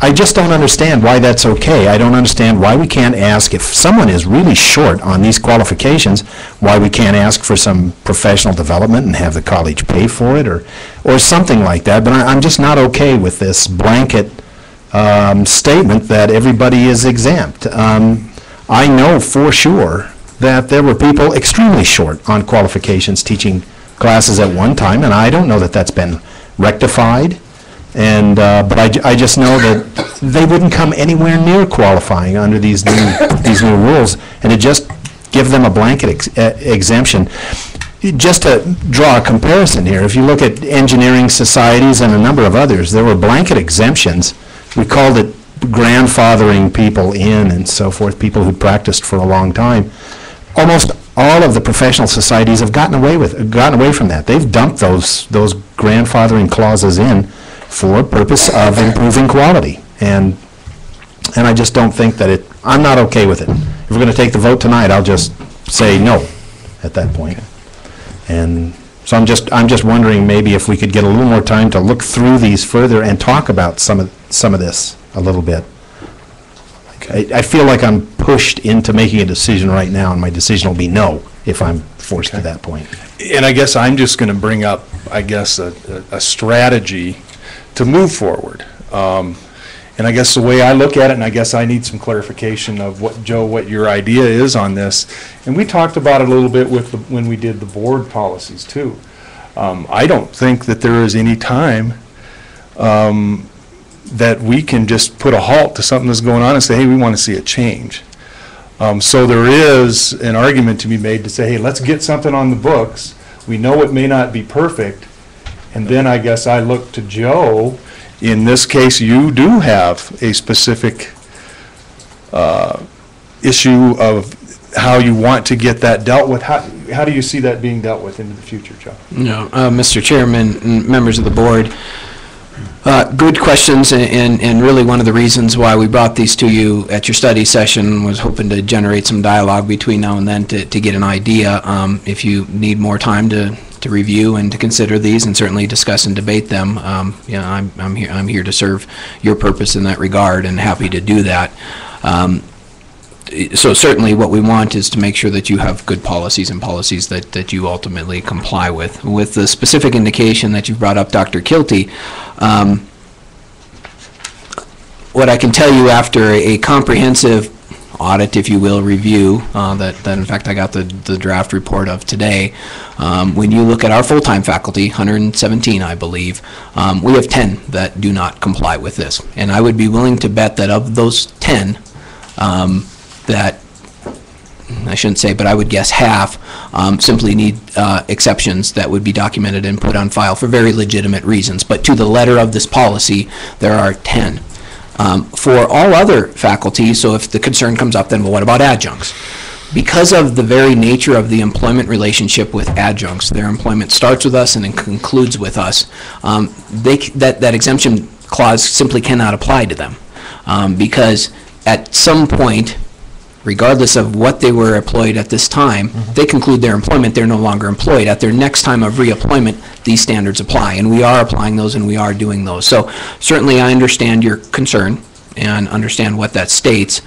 I just don't understand why that's okay. I don't understand why we can't ask, if someone is really short on these qualifications, why we can't ask for some professional development and have the college pay for it, or something like that. But I'm just not okay with this blanket statement that everybody is exempt. I know for sure that there were people extremely short on qualifications teaching classes at one time, and I don't know that that's been rectified. And but I just know that they wouldn't come anywhere near qualifying under these new rules, and to just give them a blanket exemption. Just to draw a comparison here, if you look at engineering societies and a number of others, there were blanket exemptions. We called it grandfathering people in and so forth, people who practiced for a long time. Almost all of the professional societies have gotten away from that. They've dumped those grandfathering clauses in for purpose of improving quality. And I just don't think that I'm not okay with it. If we're going to take the vote tonight, I'll just say no at that point. And so I'm just wondering maybe if we could get a little more time to look through these further and talk about some of this a little bit. I feel like I'm pushed into making a decision right now, and my decision will be no if I'm forced to that point. And I guess I'm just going to bring up, I guess, a strategy to move forward. And I guess the way I look at it, and I guess I need some clarification of what, Joe, what your idea is on this. And we talked about it a little bit when we did the board policies too. I don't think that there is any time that we can just put a halt to something that's going on and say, hey, we want to see a change. So there is an argument to be made to say, hey, let's get something on the books. We know it may not be perfect. And then I guess I look to Joe. In this case, you do have a specific issue of how you want to get that dealt with. How do you see that being dealt with into the future, Joe? No, Mr. Chairman and members of the board, good questions, and really one of the reasons why we brought these to you at your study session was hoping to generate some dialogue between now and then to get an idea. If you need more time to review and to consider these and certainly discuss and debate them, I'm here to serve your purpose in that regard and happy to do that. So certainly what we want is to make sure that you have good policies and policies that you ultimately comply with. With the specific indication that you brought up, Dr. Kilty, what I can tell you after a comprehensive audit, if you will, review, that in fact I got the draft report of today, when you look at our full-time faculty, 117 I believe, we have 10 that do not comply with this. And I would be willing to bet that of those 10, that, I shouldn't say, but I would guess half simply need exceptions that would be documented and put on file for very legitimate reasons. But to the letter of this policy, there are 10. For all other faculty, so if the concern comes up, then well, what about adjuncts? Because of the very nature of the employment relationship with adjuncts, their employment starts with us and it concludes with us, that exemption clause simply cannot apply to them. Because at some point, regardless of what they were employed at this time, they conclude their employment, they're no longer employed. At their next time of reemployment, these standards apply, and we are applying those and we are doing those. So certainly I understand your concern and understand what that states,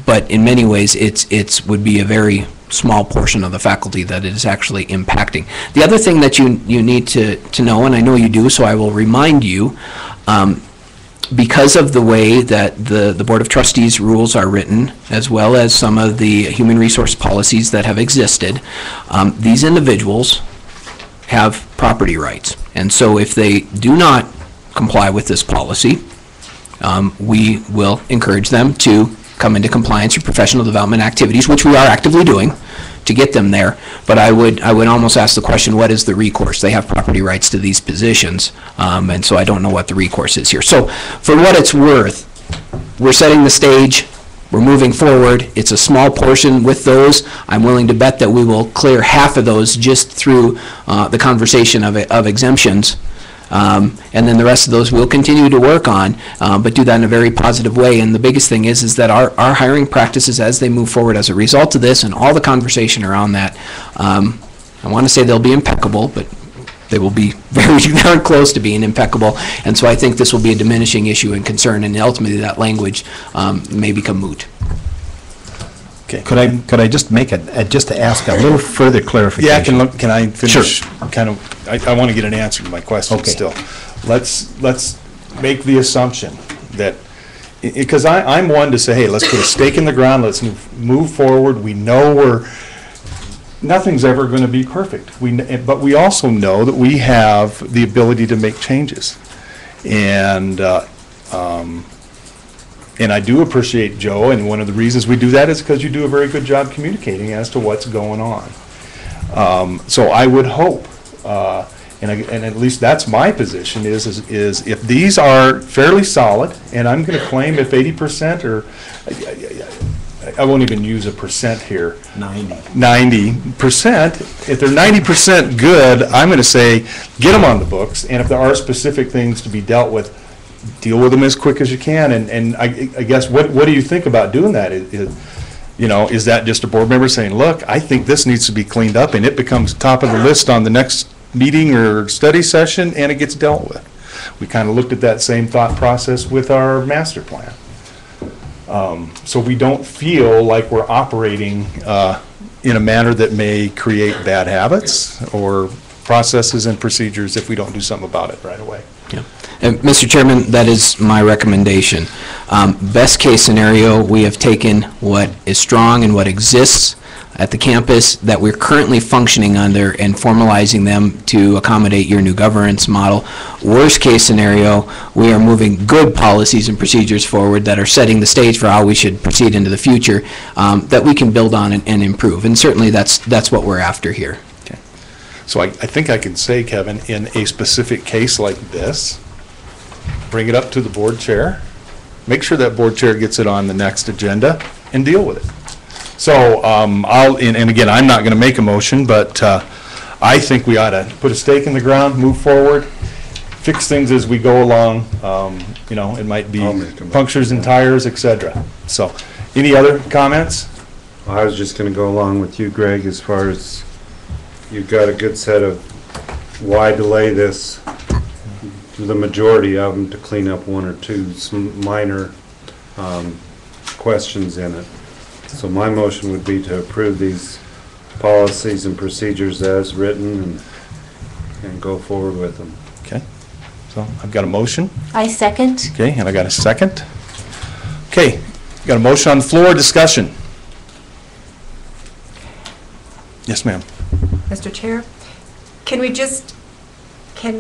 but in many ways it would be a very small portion of the faculty that it is actually impacting. The other thing that you need to know, and I know you do, so I will remind you, because of the way that the Board of Trustees rules are written, as well as some of the human resource policies that have existed, these individuals have property rights. And so if they do not comply with this policy, we will encourage them to come into compliance through professional development activities, which we are actively doing to get them there. But I would almost ask the question, what is the recourse? They have property rights to these positions, and so I don't know what the recourse is here. So for what it's worth, we're setting the stage, we're moving forward. It's a small portion with those. I'm willing to bet that we will clear half of those just through the conversation of exemptions. And then the rest of those we'll continue to work on, but do that in a very positive way. And the biggest thing is that our hiring practices as they move forward as a result of this and all the conversation around that, I want to say they'll be impeccable, but they will be very, very close to being impeccable. And so I think this will be a diminishing issue and concern, and ultimately that language may become moot. Okay. Could I just make just to ask a little further clarification? Yeah, can I finish? Sure. Kind of, I want to get an answer to my question Okay. still. Let's make the assumption that, because I'm one to say, hey, let's put a stake in the ground, let's move forward. We know nothing's ever going to be perfect. But we also know that we have the ability to make changes. And I do appreciate Joe, and one of the reasons we do that is because you do a very good job communicating as to what's going on. So I would hope, and at least that's my position, is if these are fairly solid, and I'm going to claim if 80% or, I won't even use a percent here. 90%, if they're 90% good, I'm going to say, get them on the books, and if there are specific things to be dealt with, deal with them as quick as you can. And I guess, what do you think about doing that? Is that just a board member saying, look, I think this needs to be cleaned up, and it becomes top of the list on the next meeting or study session, and it gets dealt with? We kind of looked at that same thought process with our master plan. So we don't feel like we're operating in a manner that may create bad habits or processes and procedures if we don't do something about it right away. Yeah. And Mr. Chairman, that is my recommendation. Best case scenario, we have taken what is strong and what exists at the campus that we're currently functioning under and formalizing them to accommodate your new governance model. Worst case scenario, we are moving good policies and procedures forward that are setting the stage for how we should proceed into the future that we can build on and improve. And certainly that's what we're after here. Okay. So I think I can say, Kevin, in a specific case like this, bring it up to the board chair, make sure that board chair gets it on the next agenda, and deal with it. So and again, I'm not going to make a motion, but I think we ought to put a stake in the ground, move forward, fix things as we go along. It might be punctures in tires, etc. So, any other comments? I was just going to go along with you, Greg, as far as you've got a good set of why delay this, the majority of them, to clean up one or two minor questions in it. So my motion would be to approve these policies and procedures as written and go forward with them. Okay. So I've got a motion. I second. Okay, and I got a second. Okay, got a motion on the floor. Discussion. Yes, ma'am. Mr. Chair, can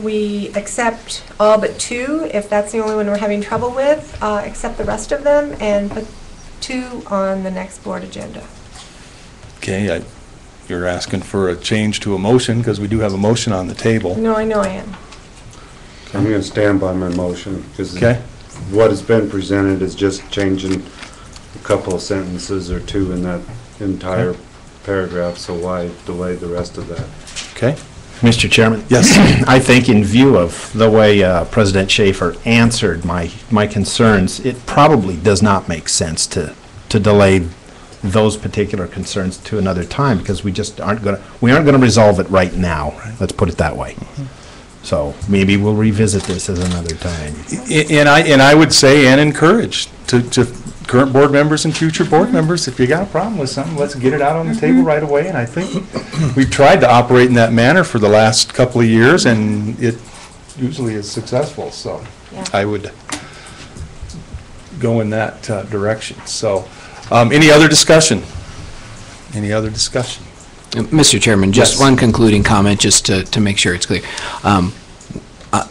we accept all but two, if that's the only one we're having trouble with, accept the rest of them, and put two on the next board agenda? Okay, you're asking for a change to a motion, because we do have a motion on the table. No, I know I am. I'm going to stand by my motion, because Okay. what has been presented is just changing a couple of sentences or two in that entire paragraph, so why delay the rest of that? Okay. Mr. Chairman? Yes. I think in view of the way President Schaefer answered my concerns, it probably does not make sense to delay those particular concerns to another time, because we aren't going to resolve it right now. Let's put it that way. So maybe we'll revisit this at another time. And I would say and encourage to current board members and future board members, if you got a problem with something, let's get it out on the table right away. And I think we've tried to operate in that manner for the last couple of years, and it usually is successful. So I would go in that direction. So any other discussion? Any other discussion? Mr. Chairman, just one concluding comment, just to make sure it's clear.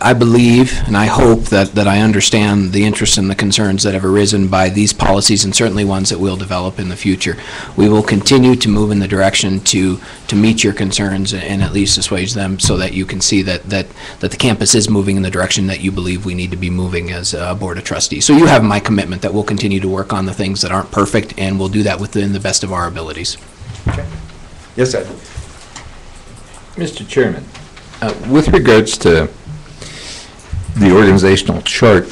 I believe and I hope that I understand the interests and the concerns that have arisen by these policies, and certainly ones that we'll develop in the future. We will continue to move in the direction to meet your concerns and at least assuage them, so that you can see that the campus is moving in the direction that you believe we need to be moving as a Board of Trustees. So you have my commitment that we'll continue to work on the things that aren't perfect, and we'll do that within the best of our abilities. Okay. Yes, Ed. Mr. Chairman, with regards to the organizational chart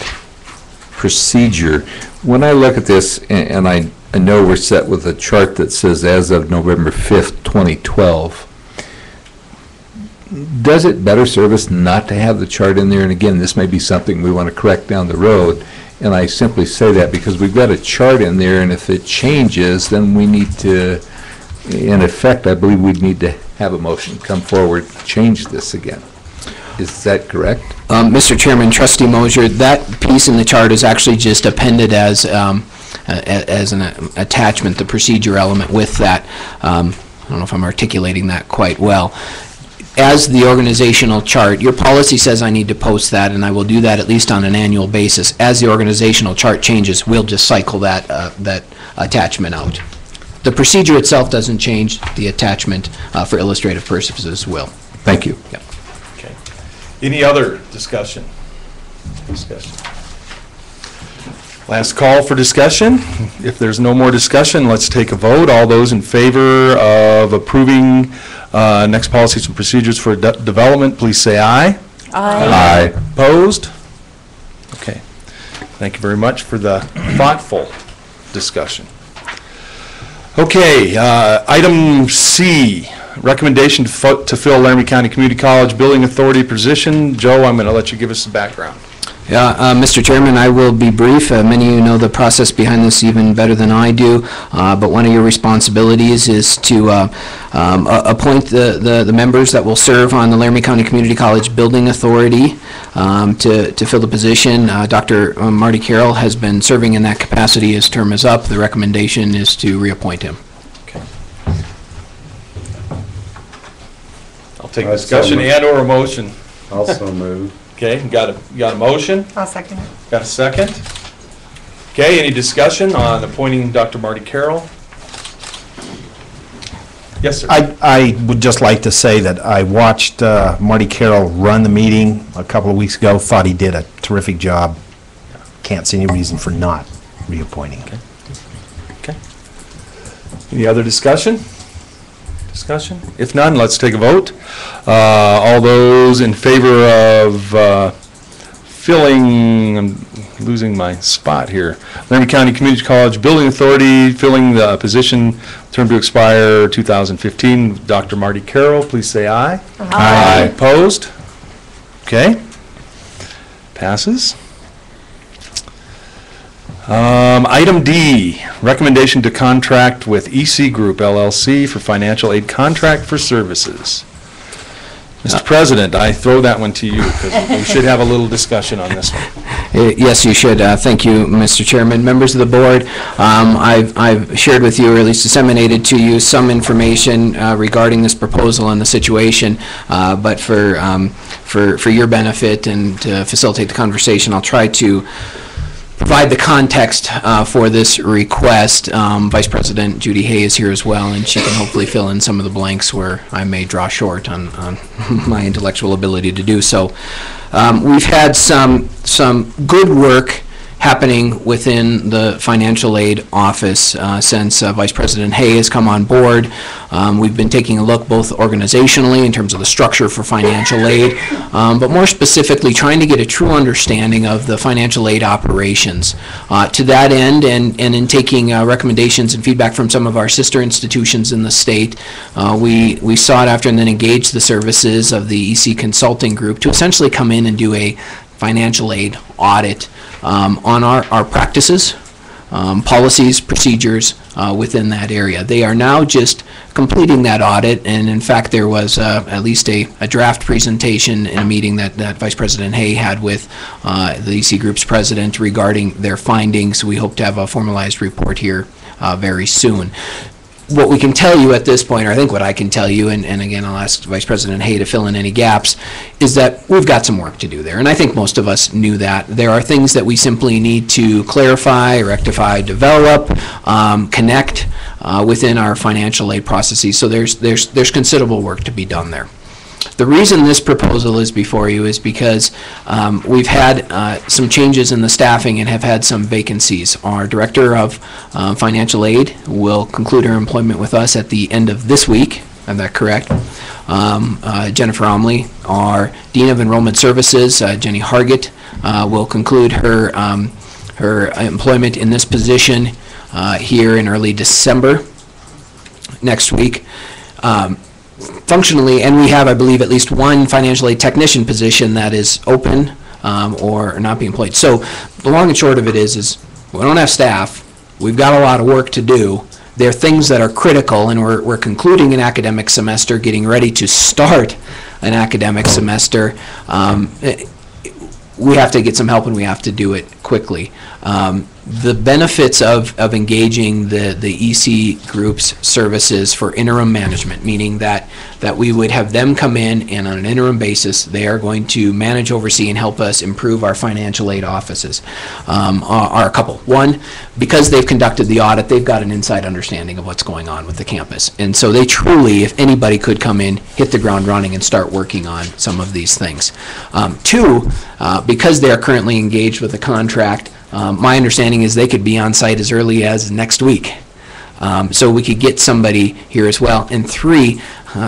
procedure. When I look at this, and I know we're set with a chart that says as of November 5th, 2012, does it better serve us not to have the chart in there? And again, this may be something we want to correct down the road. And I simply say that because we've got a chart in there, and if it changes, then we need to, in effect, I believe we'd need to have a motion come forward to change this again. Is that correct? Mr. Chairman, Trustee Mosier, that piece in the chart is actually just appended as an attachment, the procedure element with that. I don't know if I'm articulating that quite well. As the organizational chart, your policy says I need to post that, and I will do that at least on an annual basis. As the organizational chart changes, we'll just cycle that, that attachment out. The procedure itself doesn't change. The attachment for illustrative purposes will. Thank you. Yep. Okay. Any other discussion? Last call for discussion. If there's no more discussion, let's take a vote. All those in favor of approving next policies and procedures for development, please say aye. Aye. Opposed? Okay. Thank you very much for the thoughtful discussion. Okay, item C, recommendation to fill Laramie County Community College Building Authority position. Joe, I'm going to let you give us the background. Yeah, Mr. Chairman, I will be brief. Many of you know the process behind this even better than I do, but one of your responsibilities is to appoint the members that will serve on the Laramie County Community College Building Authority to fill the position. Dr. Marty Carroll has been serving in that capacity. His term is up. The recommendation is to reappoint him. Okay. I'll take discussion and/or a motion. Also move. Okay, got a motion? I'll second it. Got a second? Okay, any discussion on appointing Dr. Marty Carroll? Yes, sir. I would just like to say that I watched Marty Carroll run the meeting a couple of weeks ago, thought he did a terrific job. Can't see any reason for not reappointing. Okay. Any other discussion? If none, let's take a vote. All those in favor of filling, I'm losing my spot here, Laramie County Community College Building Authority, filling the position, term to expire 2015, Dr. Marty Carroll, please say aye. Aye. Opposed? Okay. Passes. Item D, recommendation to contract with EC Group LLC for financial aid contract for services. Mr. President, I throw that one to you because we should have a little discussion on this one. Yes, you should. Thank you, Mr. Chairman. Members of the board, I've shared with you, or at least disseminated to you, some information regarding this proposal and the situation, but for your benefit and to facilitate the conversation, I'll try to provide the context for this request. Vice President Judy Hay is here as well, and she can hopefully fill in some of the blanks where I may draw short on my intellectual ability to do so. We've had some good work happening within the financial aid office since Vice President Hay has come on board. We've been taking a look both organizationally in terms of the structure for financial aid, but more specifically trying to get a true understanding of the financial aid operations. To that end, and in taking recommendations and feedback from some of our sister institutions in the state, we sought after and then engaged the services of the EC Consulting Group to essentially come in and do a financial aid audit on our practices, policies, procedures within that area. They are now just completing that audit, and in fact there was at least a draft presentation in a meeting that Vice President Hay had with the EC Group's president regarding their findings. We hope to have a formalized report here very soon. What we can tell you at this point, or I think what I can tell you, and again I'll ask Vice President Hay to fill in any gaps, is that we've got some work to do there, and I think most of us knew that. There are things that we simply need to clarify, rectify, develop, connect within our financial aid processes, so there's considerable work to be done there. The reason this proposal is before you is because we've had some changes in the staffing and have had some vacancies. Our Director of Financial Aid will conclude her employment with us at the end of this week, Is that correct? Jennifer Omley, our Dean of Enrollment Services, Jenny Hargett, will conclude her employment in this position here in early December next week. Functionally, and we have, I believe, at least one financial aid technician position that is open or not being employed. So the long and short of it is we don't have staff. We've got a lot of work to do. There are things that are critical, and we're concluding an academic semester, getting ready to start an academic semester. We have to get some help, and we have to do it quickly. The benefits of engaging the EC group's services for interim management, meaning that we would have them come in and on an interim basis, they are going to manage, oversee, and help us improve our financial aid offices, are a couple. One, because they've conducted the audit, they've got an inside understanding of what's going on with the campus. And so they truly, if anybody could come in, hit the ground running and start working on some of these things. Two, because they are currently engaged with a contract, my understanding is they could be on site as early as next week. So we could get somebody here as well. And three,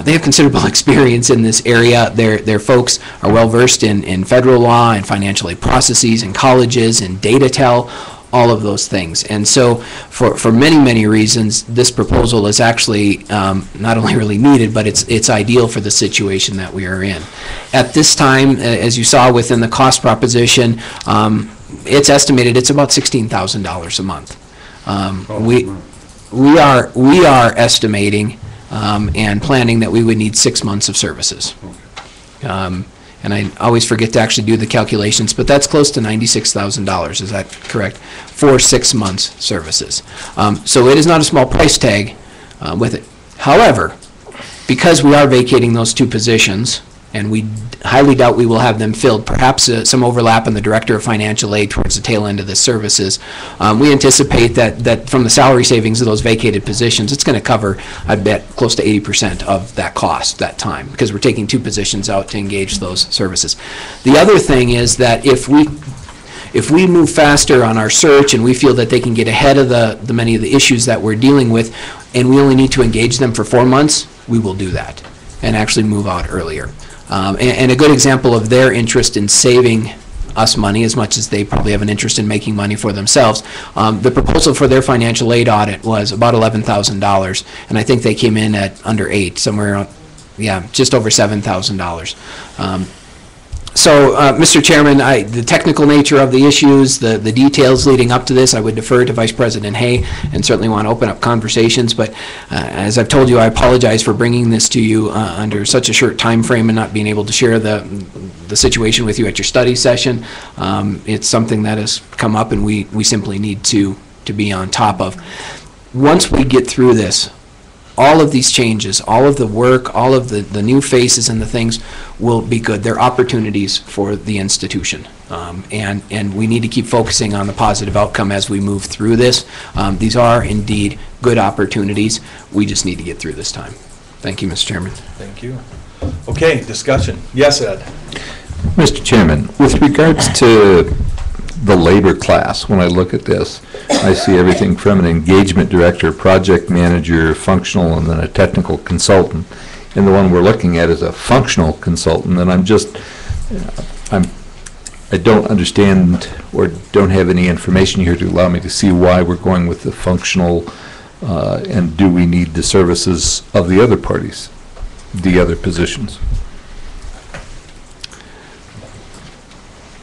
they have considerable experience in this area. Their folks are well versed in federal law and financial aid processes and colleges and DataTel, all of those things. And so for many, many reasons, this proposal is actually not only really needed, but it's ideal for the situation that we are in. At this time, as you saw within the cost proposition, it's estimated it's about $16,000 a month. We are estimating and planning that we would need 6 months of services. And I always forget to actually do the calculations, but that's close to $96,000, is that correct? For 6 months services. So it is not a small price tag with it. However, because we are vacating those two positions, and we highly doubt we will have them filled, perhaps some overlap in the Director of Financial Aid towards the tail end of the services. We anticipate that from the salary savings of those vacated positions, it's going to cover, I bet, close to 80% of that cost, that time, because we're taking two positions out to engage those services. The other thing is that if we move faster on our search and we feel that they can get ahead of the many of the issues that we're dealing with, and we only need to engage them for 4 months, we will do that and actually move out earlier. And a good example of their interest in saving us money, as much as they probably have an interest in making money for themselves, the proposal for their financial aid audit was about $11,000, and I think they came in at under 8, somewhere around, yeah, just over $7,000. So, Mr. Chairman, the technical nature of the issues, the details leading up to this, I would defer to Vice President Hay and certainly want to open up conversations. But as I've told you, I apologize for bringing this to you under such a short time frame and not being able to share the situation with you at your study session. It's something that has come up and we simply need to be on top of. Once we get through this, all of these changes, all of the work, all of the new faces and the things will be good. They're opportunities for the institution. And we need to keep focusing on the positive outcome as we move through this. These are indeed good opportunities. We just need to get through this time. Thank you, Mr. Chairman. Thank you. Okay, discussion. Yes, Ed. Mr. Chairman, with regards to the labor class, when I look at this, I see everything from an engagement director, project manager, functional, and then a technical consultant. And the one we're looking at is a functional consultant, and I don't understand or don't have any information here to allow me to see why we're going with the functional, and do we need the services of the other parties, the other positions?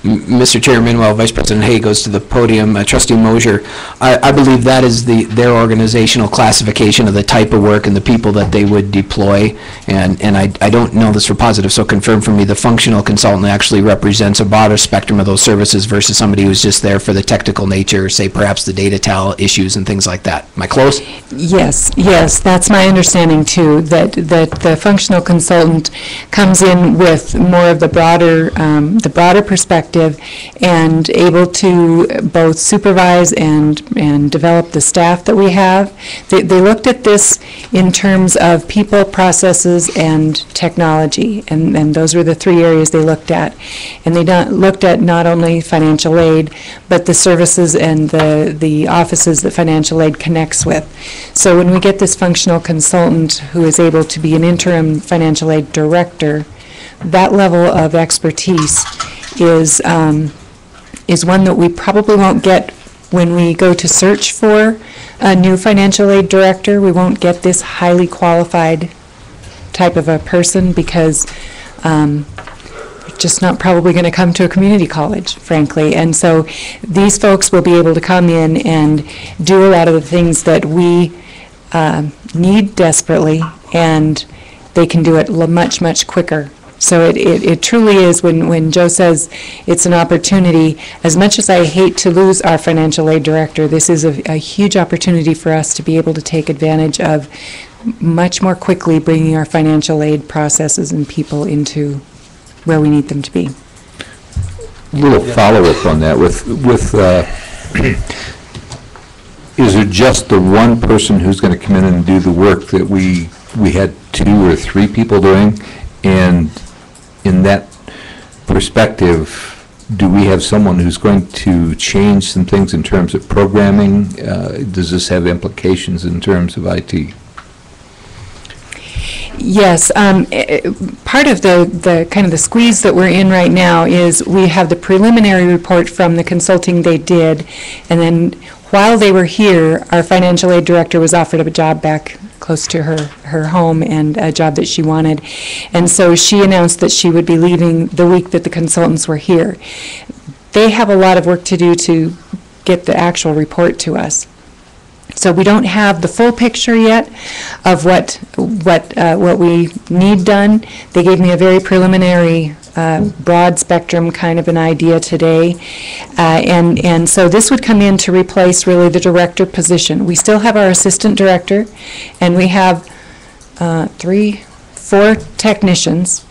Mr. Chairman, while Vice President Hay goes to the podium, Trustee Mosier, I believe that is their organizational classification of the type of work and the people that they would deploy. And I don't know this for positive, so confirm for me the functional consultant actually represents a broader spectrum of those services versus somebody who's just there for the technical nature, say perhaps the DataTel issues and things like that. Am I close? Yes, that's my understanding too, that the functional consultant comes in with more of the broader perspective effective and able to both supervise and develop the staff that we have. They looked at this in terms of people, processes, and technology, and those were the three areas they looked at. And they looked at not only financial aid, but the services and the offices that financial aid connects with. So when we get this functional consultant who is able to be an interim financial aid director, that level of expertise is one that we probably won't get when we go to search for a new financial aid director. We won't get this highly qualified type of a person because just not probably going to come to a community college, frankly. And so these folks will be able to come in and do a lot of the things that we need desperately, and they can do it much, much quicker. So it truly is, when Joe says it's an opportunity, as much as I hate to lose our financial aid director, this is a huge opportunity for us to be able to take advantage of much more quickly bringing our financial aid processes and people into where we need them to be. A little follow-up on that is there just the one person who's going to come in and do the work that we had 2 or 3 people doing? And in that perspective, do we have someone who's going to change some things in terms of programming? Does this have implications in terms of IT? Yes, part of the kind of the squeeze that we're in right now is we have the preliminary report from the consulting they did, and then while they were here, our financial aid director was offered a job back close to her home and a job that she wanted. And so she announced that she would be leaving the week that the consultants were here. They have a lot of work to do to get the actual report to us. So we don't have the full picture yet of what we need done. They gave me a very preliminary, broad spectrum kind of an idea today, and so this would come in to replace really the director position. We still have our assistant director, and we have 4 technicians.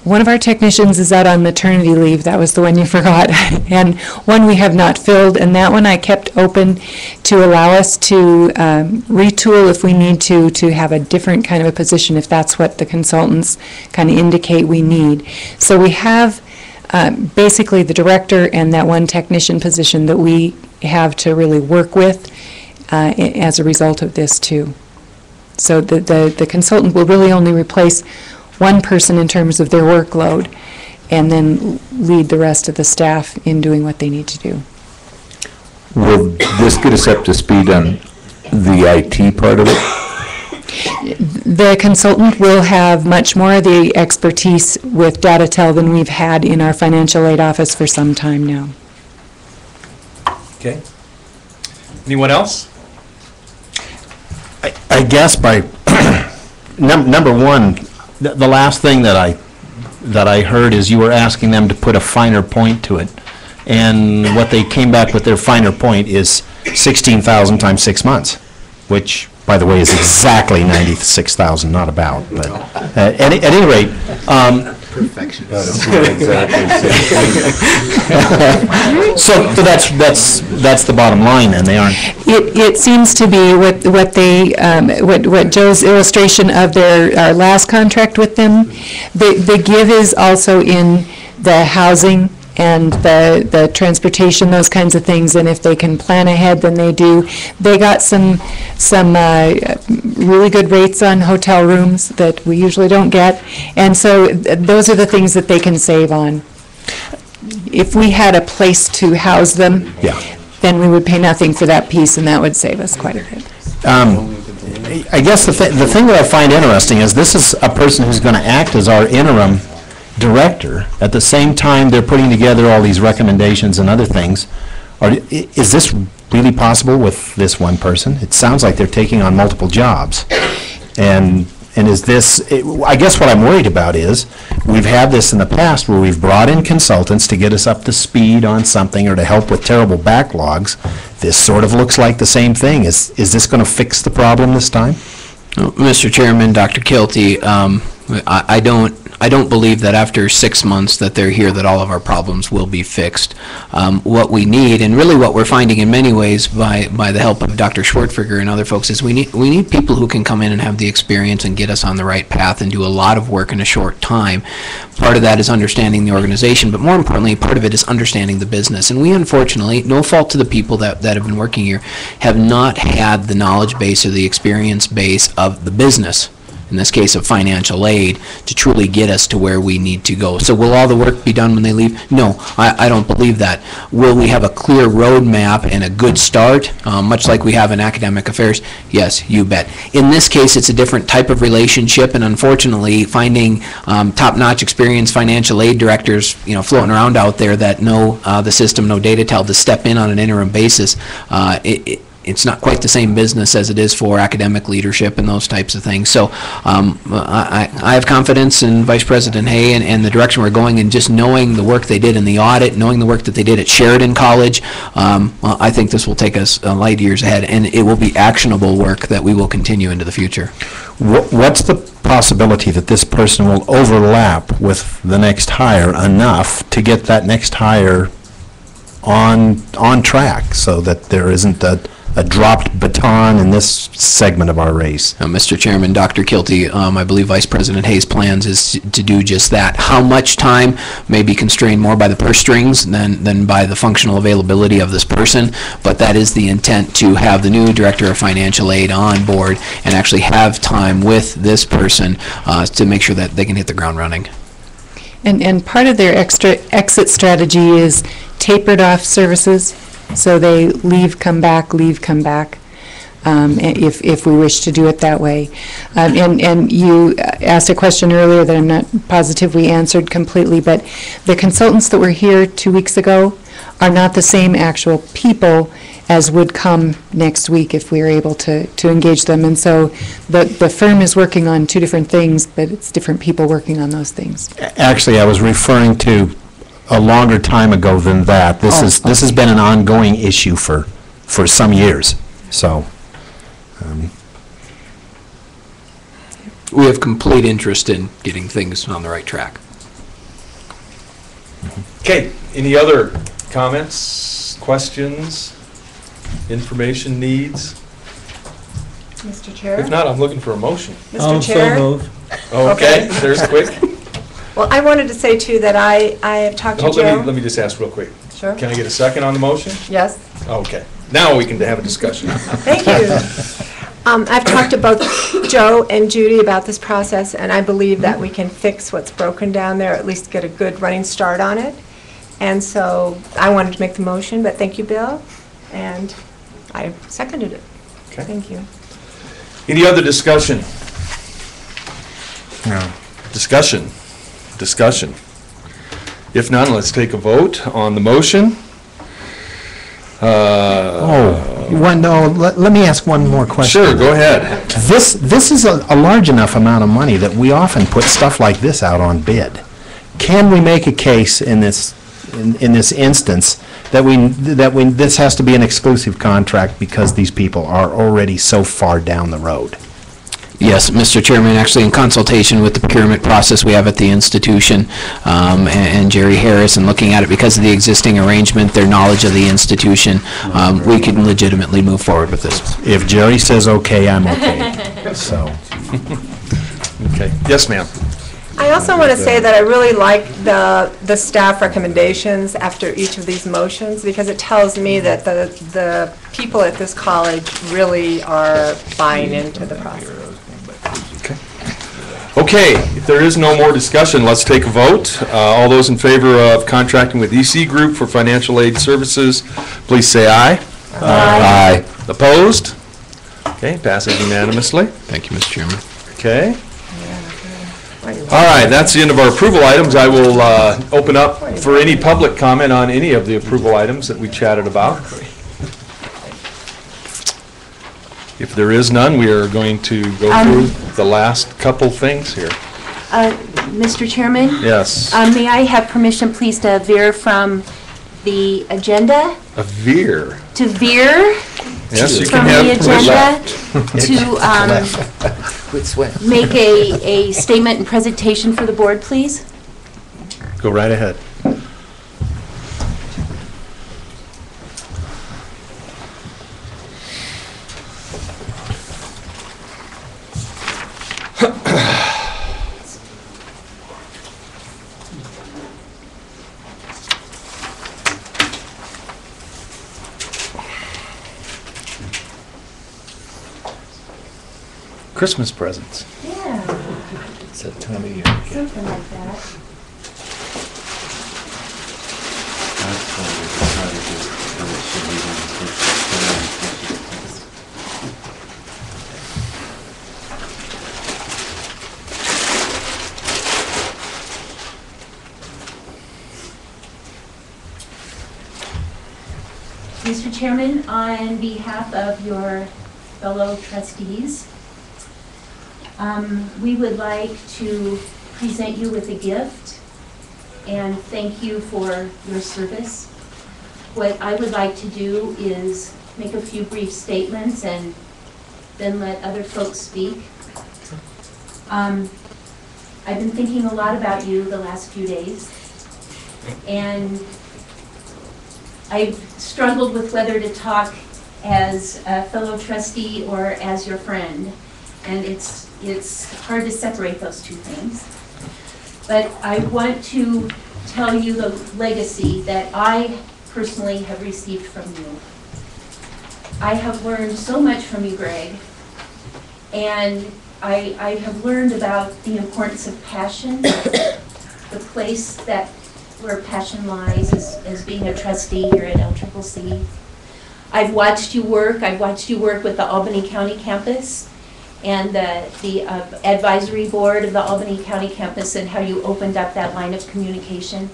One of our technicians is out on maternity leave. That was the one you forgot. And one we have not filled, and that one I kept open to allow us to retool if we need to have a different kind of a position if that's what the consultants kind of indicate we need. So we have basically the director and that one technician position that we have to really work with as a result of this too. So the consultant will really only replace one person in terms of their workload, and then lead the rest of the staff in doing what they need to do. Will this get us up to speed on the IT part of it? The consultant will have much more of the expertise with DataTel than we've had in our financial aid office for some time now. Okay. Anyone else? I guess by number one, the last thing that I heard is you were asking them to put a finer point to it. And what they came back with, their finer point is 16,000 times 6 months, which, by the way, is exactly 96,000, not about. But at any rate, so that's the bottom line, and they aren't. It seems to be what Joe's illustration of our last contract with them. The give is also in the housing and the transportation, those kinds of things, and if they can plan ahead, then they do. They got some really good rates on hotel rooms that we usually don't get, and so those are the things that they can save on. If we had a place to house them, then we would pay nothing for that piece, and that would save us quite a bit. I guess the thing that I find interesting is this is a person who's going to act as our interim director. At the same time, they're putting together all these recommendations and other things. Is this really possible with this one person? It sounds like they're taking on multiple jobs. And is this, I guess what I'm worried about is, we've had this in the past where we've brought in consultants to get us up to speed on something or to help with terrible backlogs. This sort of looks like the same thing. Is this going to fix the problem this time? Mr. Chairman, Dr. Kilty, I don't believe that after 6 months that they're here that all of our problems will be fixed. What we need, and really what we're finding in many ways by the help of Dr. Schwartfeger and other folks, is we need people who can come in and have the experience and get us on the right path and do a lot of work in a short time. Part of that is understanding the organization, but more importantly, part of it is understanding the business. And we, unfortunately, no fault to the people that have been working here, have not had the knowledge base or the experience base of the business, in this case of financial aid, to truly get us to where we need to go. So will all the work be done when they leave? No, I don't believe that. Will we have a clear roadmap and a good start, much like we have in academic affairs? Yes, you bet. In this case, it's a different type of relationship, and unfortunately, finding top-notch experienced financial aid directors, floating around out there that know the system, know data tell, to step in on an interim basis, it's not quite the same business as it is for academic leadership and those types of things. So I have confidence in Vice President Hay and the direction we're going, and just knowing the work they did in the audit, knowing the work that they did at Sheridan College. I think this will take us light years ahead, and it will be actionable work that we will continue into the future. What's the possibility that this person will overlap with the next hire enough to get that next hire on track, so that there isn't a dropped baton in this segment of our race? Mr. Chairman, Dr. Kilty, I believe Vice President Hayes' plans is to do just that. How much time may be constrained more by the purse strings than by the functional availability of this person, but that is the intent, to have the new Director of Financial Aid on board and actually have time with this person to make sure that they can hit the ground running. And part of their exit strategy is tapered off services. So they leave, come back, if we wish to do it that way. And you asked a question earlier that I'm not positive we answered completely, but the consultants that were here 2 weeks ago are not the same actual people as would come next week if we were able to engage them. And so the firm is working on two different things, but it's different people working on those things. Actually, I was referring to a longer time ago than that. This has been an ongoing issue for some years. So we have complete interest in getting things on the right track. Okay, any other comments, questions, information needs? Mr. Chair? If not, I'm looking for a motion. Mr. Chair? So move. Okay, there's quick. Well, I wanted to say, too, that I have talked to Joe. Let me just ask real quick. Sure. Can I get a second on the motion? Yes. Okay. Now we can have a discussion. Thank you. I've talked to both Joe and Judy about this process, and I believe that we can fix what's broken down there, at least get a good running start on it. And so I wanted to make the motion, but thank you, Bill, and I seconded it. Okay. Thank you. Any other discussion? No. Discussion. If none, let's take a vote on the motion. Let me ask one more question. Sure, go ahead. This is a large enough amount of money that we often put stuff like this out on bid. Can we make a case in this instance that this has to be an exclusive contract because these people are already so far down the road? Yes, Mr. Chairman, actually in consultation with the procurement process we have at the institution and Jerry Harris, and looking at it because of the existing arrangement, their knowledge of the institution, we can legitimately move forward with this. If Jerry says okay, I'm okay. So. Okay. Yes, ma'am. I also want to say that I really like the staff recommendations after each of these motions, because it tells me that the people at this college really are buying into the process. Okay, if there is no more discussion, let's take a vote. All those in favor of contracting with EC Group for financial aid services, please say aye. Aye. Opposed? Okay, passes unanimously. Thank you, Mr. Chairman. Okay. All right, that's the end of our approval items. I will open up for any public comment on any of the approval items that we chatted about. If there is none, we are going to go through the last couple things here. Mr. Chairman? Yes. May I have permission, please, to veer from the agenda? A veer? To veer Yes, you from can the have agenda to make a statement and presentation for the board, please? Go right ahead. Christmas presents. Yeah, It's that time of year. something like that. That's what we decided to do. It should be on the Mr. Chairman, on behalf of your fellow trustees, we would like to present you with a gift and thank you for your service. What I would like to do is make a few brief statements and then let other folks speak. I've been thinking a lot about you the last few days, and I've struggled with whether to talk as a fellow trustee or as your friend, and it's hard to separate those two things. But I want to tell you the legacy that I personally have received from you. I have learned so much from you, Greg, and I have learned about the importance of passion, the place that where passion lies as being a trustee here at LCCC. I've watched you work. I've watched you work with the Albany County campus and the advisory board of the Albany County campus, and how you opened up that line of communication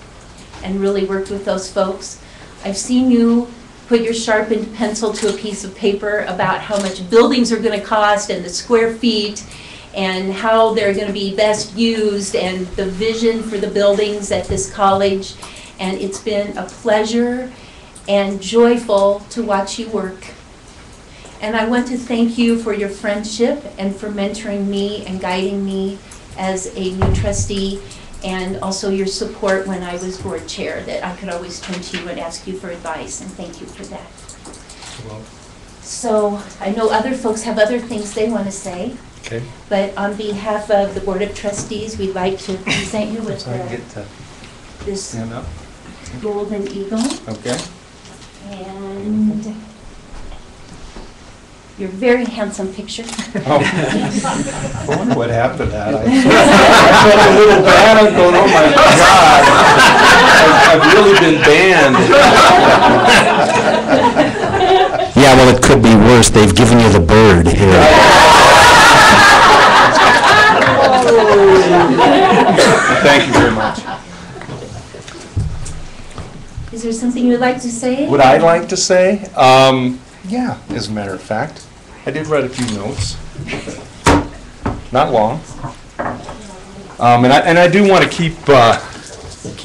and really worked with those folks. I've seen you put your sharpened pencil to a piece of paper about how much buildings are going to cost and the square feet and how they're going to be best used and the vision for the buildings at this college. And it's been a pleasure and joyful to watch you work. And I want to thank you for your friendship and for mentoring me and guiding me as a new trustee, and also your support when I was board chair, that I could always turn to you and ask you for advice, and thank you for that. Well, so I know other folks have other things they want to say. okay. But on behalf of the Board of Trustees, we'd like to present you with So I can get to this stand up. golden eagle. Okay. And your very handsome picture. Oh. I wonder what happened to that. I felt a little bad. I'm going, oh my God. I've really been banned. Yeah, well, it could be worse. They've given you the bird here. Thank you very much. Is there something you would like to say? Would I like to say? Yeah, as a matter of fact. I did write a few notes. Not long. And I do want to keep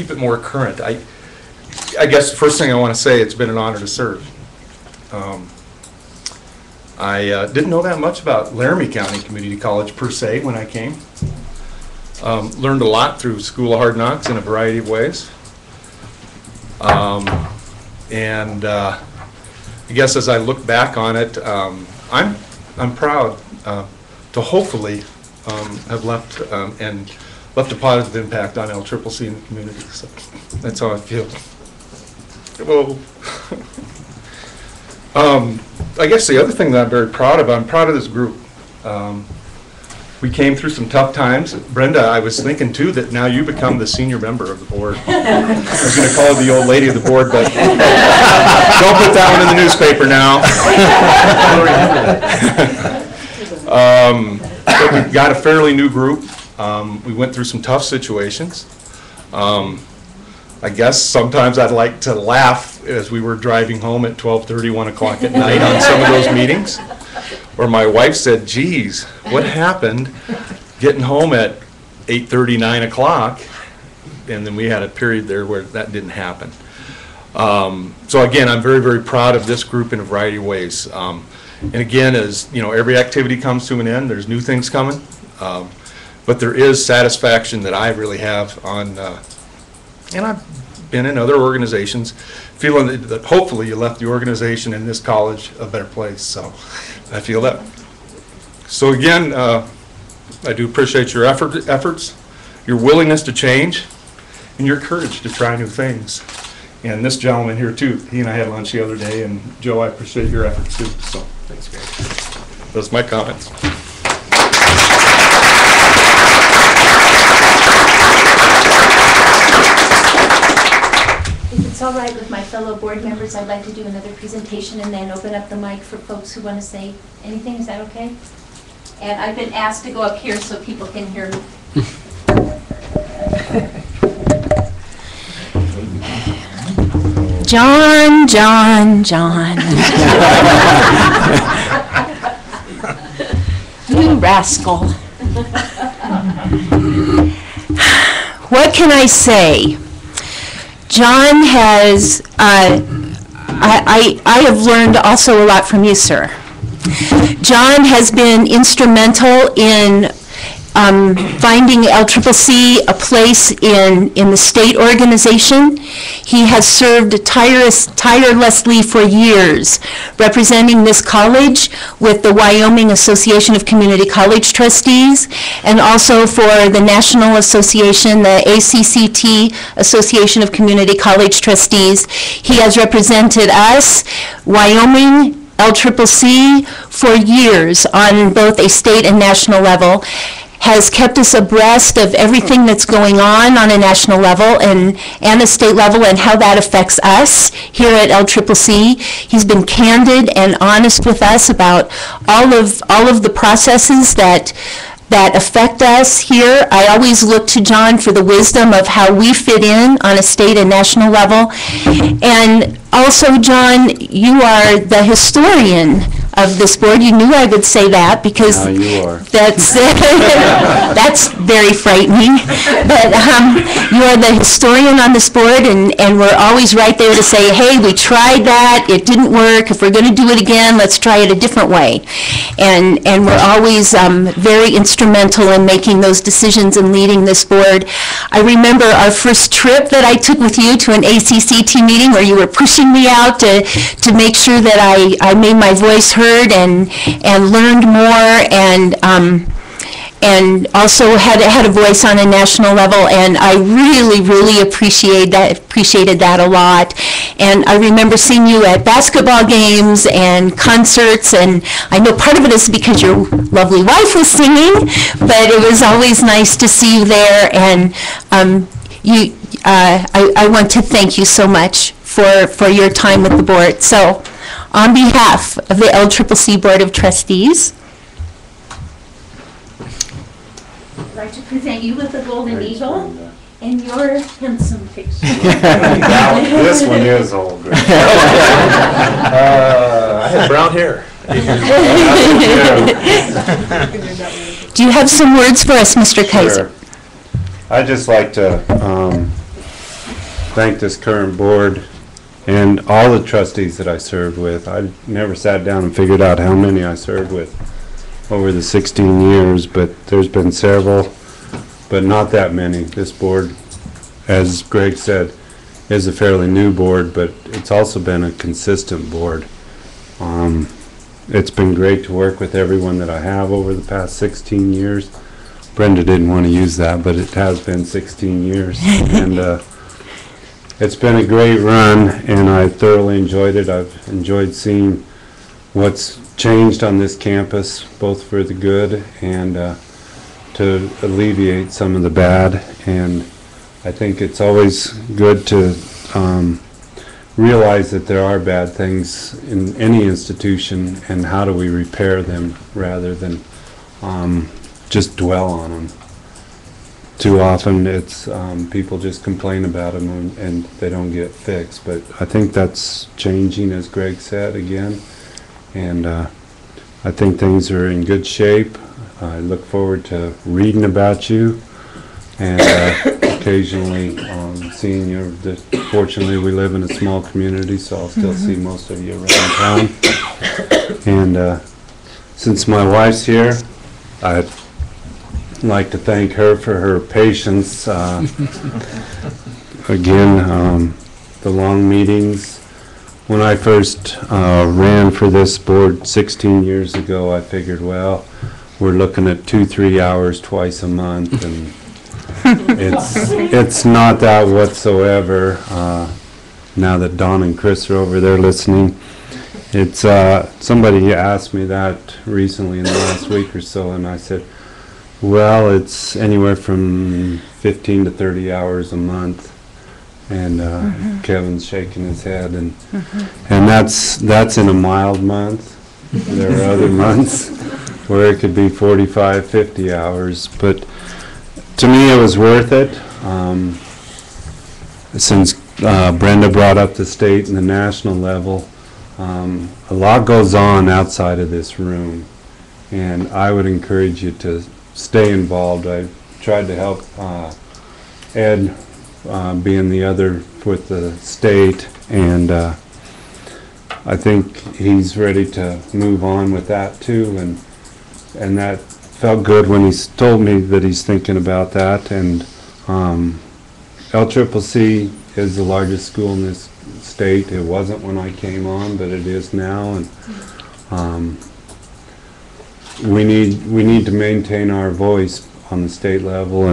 it more current. I guess the first thing I want to say, it's been an honor to serve. I didn't know that much about Laramie County Community College per se when I came. Learned a lot through School of Hard Knocks in a variety of ways. I guess as I look back on it, I'm proud to hopefully have left a positive impact on LCCC and the community. So that's how I feel. Well, I guess the other thing that I'm very proud of, I'm proud of this group. We came through some tough times. Brenda, I was thinking too that now you become the senior member of the board. I was going to call her the old lady of the board, but don't put that one in the newspaper now. But we've got a fairly new group. We went through some tough situations. I guess sometimes I'd like to laugh as we were driving home at 12:30, 1 o'clock at night on some of those meetings, where my wife said, geez, what happened getting home at 8:30, 9 o'clock? And then we had a period there where that didn't happen. So again, I'm very, very proud of this group in a variety of ways. And again, as you know, every activity comes to an end. There's new things coming, but there is satisfaction that I really have on, and I've been in other organizations, feeling that hopefully you left the organization and this college a better place. So I feel that. So again, I do appreciate your efforts, your willingness to change, and your courage to try new things. And this gentleman here too, he and I had lunch the other day, and Joe, I appreciate your efforts too. So thanks, Greg. Those are my comments. If it's all right with my fellow board members, I'd like to do another presentation and then open up the mic for folks who want to say anything. Is that okay? And I've been asked to go up here so people can hear me. John, John, John. You rascal. What can I say? John has, I have learned also a lot from you, sir. John has been instrumental in finding LCCC a place in the state organization. He has served tirelessly for years, representing this college with the Wyoming Association of Community College Trustees, and also for the National Association, the LCCC, Association of Community College Trustees. He has represented us, Wyoming, LCCC, for years on both a state and national level, has kept us abreast of everything that's going on a national level and a state level and how that affects us here at LCCC. He's been candid and honest with us about all of the processes that affect us here. I always look to John for the wisdom of how we fit in on a state and national level. And also, John, you are the historian of this board. You knew I would say that because you are. That's very frightening. But you are the historian on this board, and we're always right there to say, hey, we tried that, it didn't work. If we're going to do it again, let's try it a different way. And we're always very instrumental in making those decisions and leading this board. I remember our first trip that I took with you to an ACCT meeting where you were pushing me out to make sure that I made my voice heard and learned more and also had a voice on a national level, and I really appreciated that a lot. And I remember seeing you at basketball games and concerts, and I know part of it is because your lovely wife was singing, but it was always nice to see you there, and I want to thank you so much for your time with the board. So, on behalf of the LCCC Board of Trustees, I'd like to present you with the Golden Eagle and your handsome picture. This one is old. I had brown hair. Do you have some words for us, Mr. Kaiser? Sure. I'd just like to thank this current board and all the trustees that I served with. I never sat down and figured out how many I served with over the 16 years, but there's been several, but not that many. This board, as Greg said, is a fairly new board, but it's also been a consistent board. It's been great to work with everyone that I have over the past 16 years. Brenda didn't want to use that, but it has been 16 years. And it's been a great run, and I thoroughly enjoyed it. I've enjoyed seeing what's changed on this campus, both for the good and to alleviate some of the bad. And I think it's always good to realize that there are bad things in any institution, and how do we repair them rather than just dwell on them. Too often it's people just complain about them and they don't get fixed, but I think that's changing, as Greg said again, and I think things are in good shape. I look forward to reading about you and occasionally seeing you. Fortunately, we live in a small community, so I'll still see most of you around town. And since my wife's here, I'd like to thank her for her patience. Again, the long meetings. When I first ran for this board 16 years ago, I figured, well, we're looking at 2-3 hours twice a month, and it's not that whatsoever. Now that Don and Chris are over there listening, it's somebody asked me that recently in the last week or so, and I said, well, it's anywhere from 15 to 30 hours a month. And Kevin's shaking his head, and that's in a mild month. There are other months where it could be 45, 50 hours, but to me it was worth it. Since Brenda brought up the state and the national level, a lot goes on outside of this room, and I would encourage you to stay involved. I tried to help Ed being the other with the state, and I think he's ready to move on with that too, and that felt good when he told me that he's thinking about that. And LCCC is the largest school in this state. It wasn't when I came on, but it is now, and we need to maintain our voice on the state level,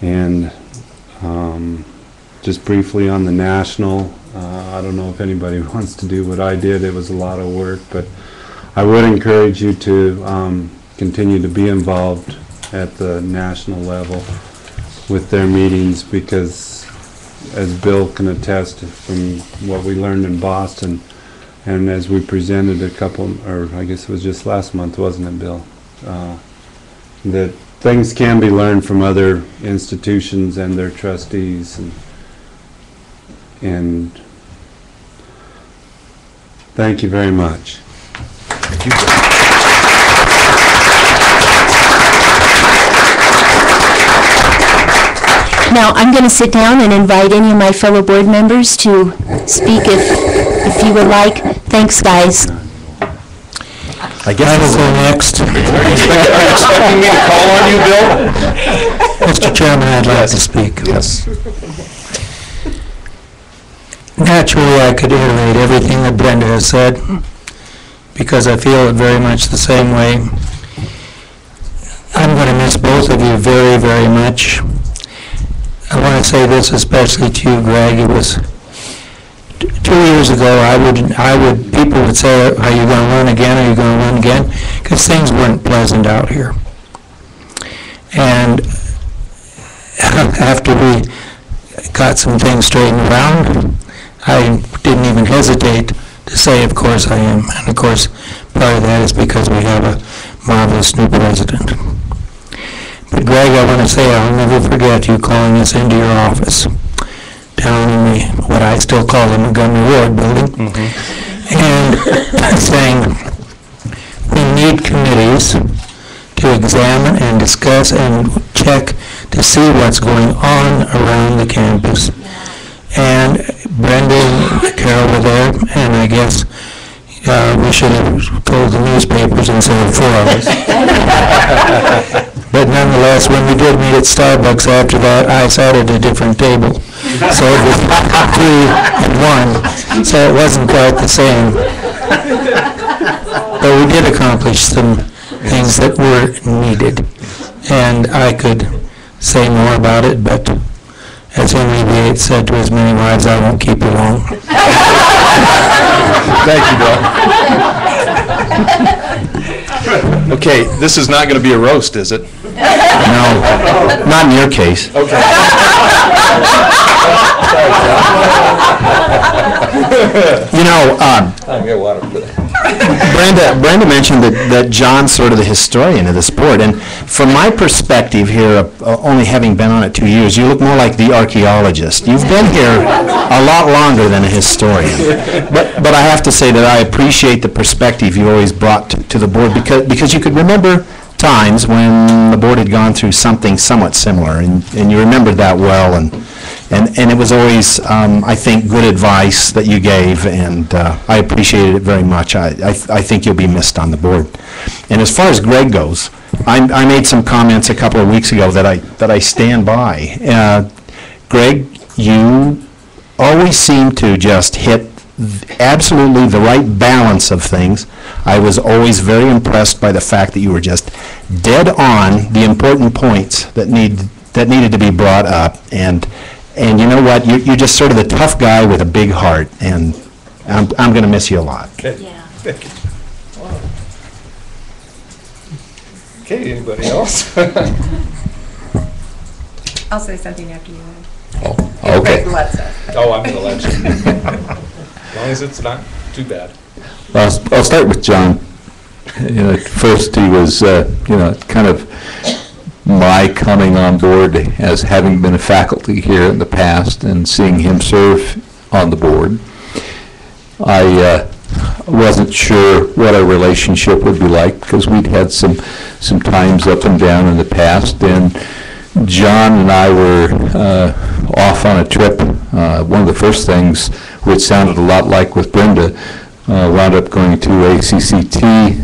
and just briefly on the national, I don't know if anybody wants to do what I did. It was a lot of work, but I would encourage you to continue to be involved at the national level with their meetings, because as Bill can attest from what we learned in Boston, and as we presented a couple, or I guess it was just last month, wasn't it, Bill? That things can be learned from other institutions and their trustees, and thank you very much. Thank you. Now, I'm going to sit down and invite any of my fellow board members to speak if you would like. Thanks, guys. I guess I will go next. Are you expecting me to call on you, Bill? Mr. Chairman, I'd like to speak. Yes. Naturally, I could iterate everything that Brenda has said, because I feel it very much the same way. I'm going to miss both of you very, very much. I want to say this especially to you, Greg. It was 2 years ago, people would say, are you going to run again? Are you going to run again? Because things weren't pleasant out here. And after we got some things straightened around, I didn't even hesitate to say, of course I am. And of course, part of that is because we have a marvelous new president. But Greg, I want to say I'll never forget you calling us into your office down in the, what I still call the Montgomery Ward building, and saying we need committees to examine and discuss and check to see what's going on around the campus. And Brenda and Carol were there, and I guess we should have told the newspapers instead of 4 of us. But nonetheless, when we did meet at Starbucks after that, I sat at a different table. So it was 3 and 1, so it wasn't quite the same. But we did accomplish some things that were needed. And I could say more about it, but as Henry VIII said to his many wives, I won't keep you long. Thank you, Bill. Okay, this is not going to be a roast, is it? No, not in your case. Okay. You know, Brenda mentioned that John's sort of the historian of the sport, and from my perspective here, only having been on it 2 years, you look more like the archaeologist. You've been here a lot longer than a historian, but I have to say that I appreciate the perspective you always brought to the board, because you could remember times when the board had gone through something somewhat similar, and you remembered that well, and it was always, I think, good advice that you gave, and I appreciated it very much. I think you'll be missed on the board. And as far as Greg goes, I made some comments a couple of weeks ago that I stand by. Greg, you always seem to just hit absolutely the right balance of things. I was always very impressed by the fact that you were just dead on the important points that needed to be brought up. And you know what? You're just sort of the tough guy with a big heart, and I'm going to miss you a lot. Yeah. Thank you. Wow. Okay, anybody else? I'll say something after you. Oh, okay. Oh, I'm going to let you. As long as it's not too bad. I'll start with John. First he was, kind of my coming on board as having been a faculty here in the past and seeing him serve on the board. I wasn't sure what our relationship would be like because we'd had some times up and down in the past, and John and I were off on a trip. One of the first things, which sounded a lot like with Brenda, wound up going to LCCC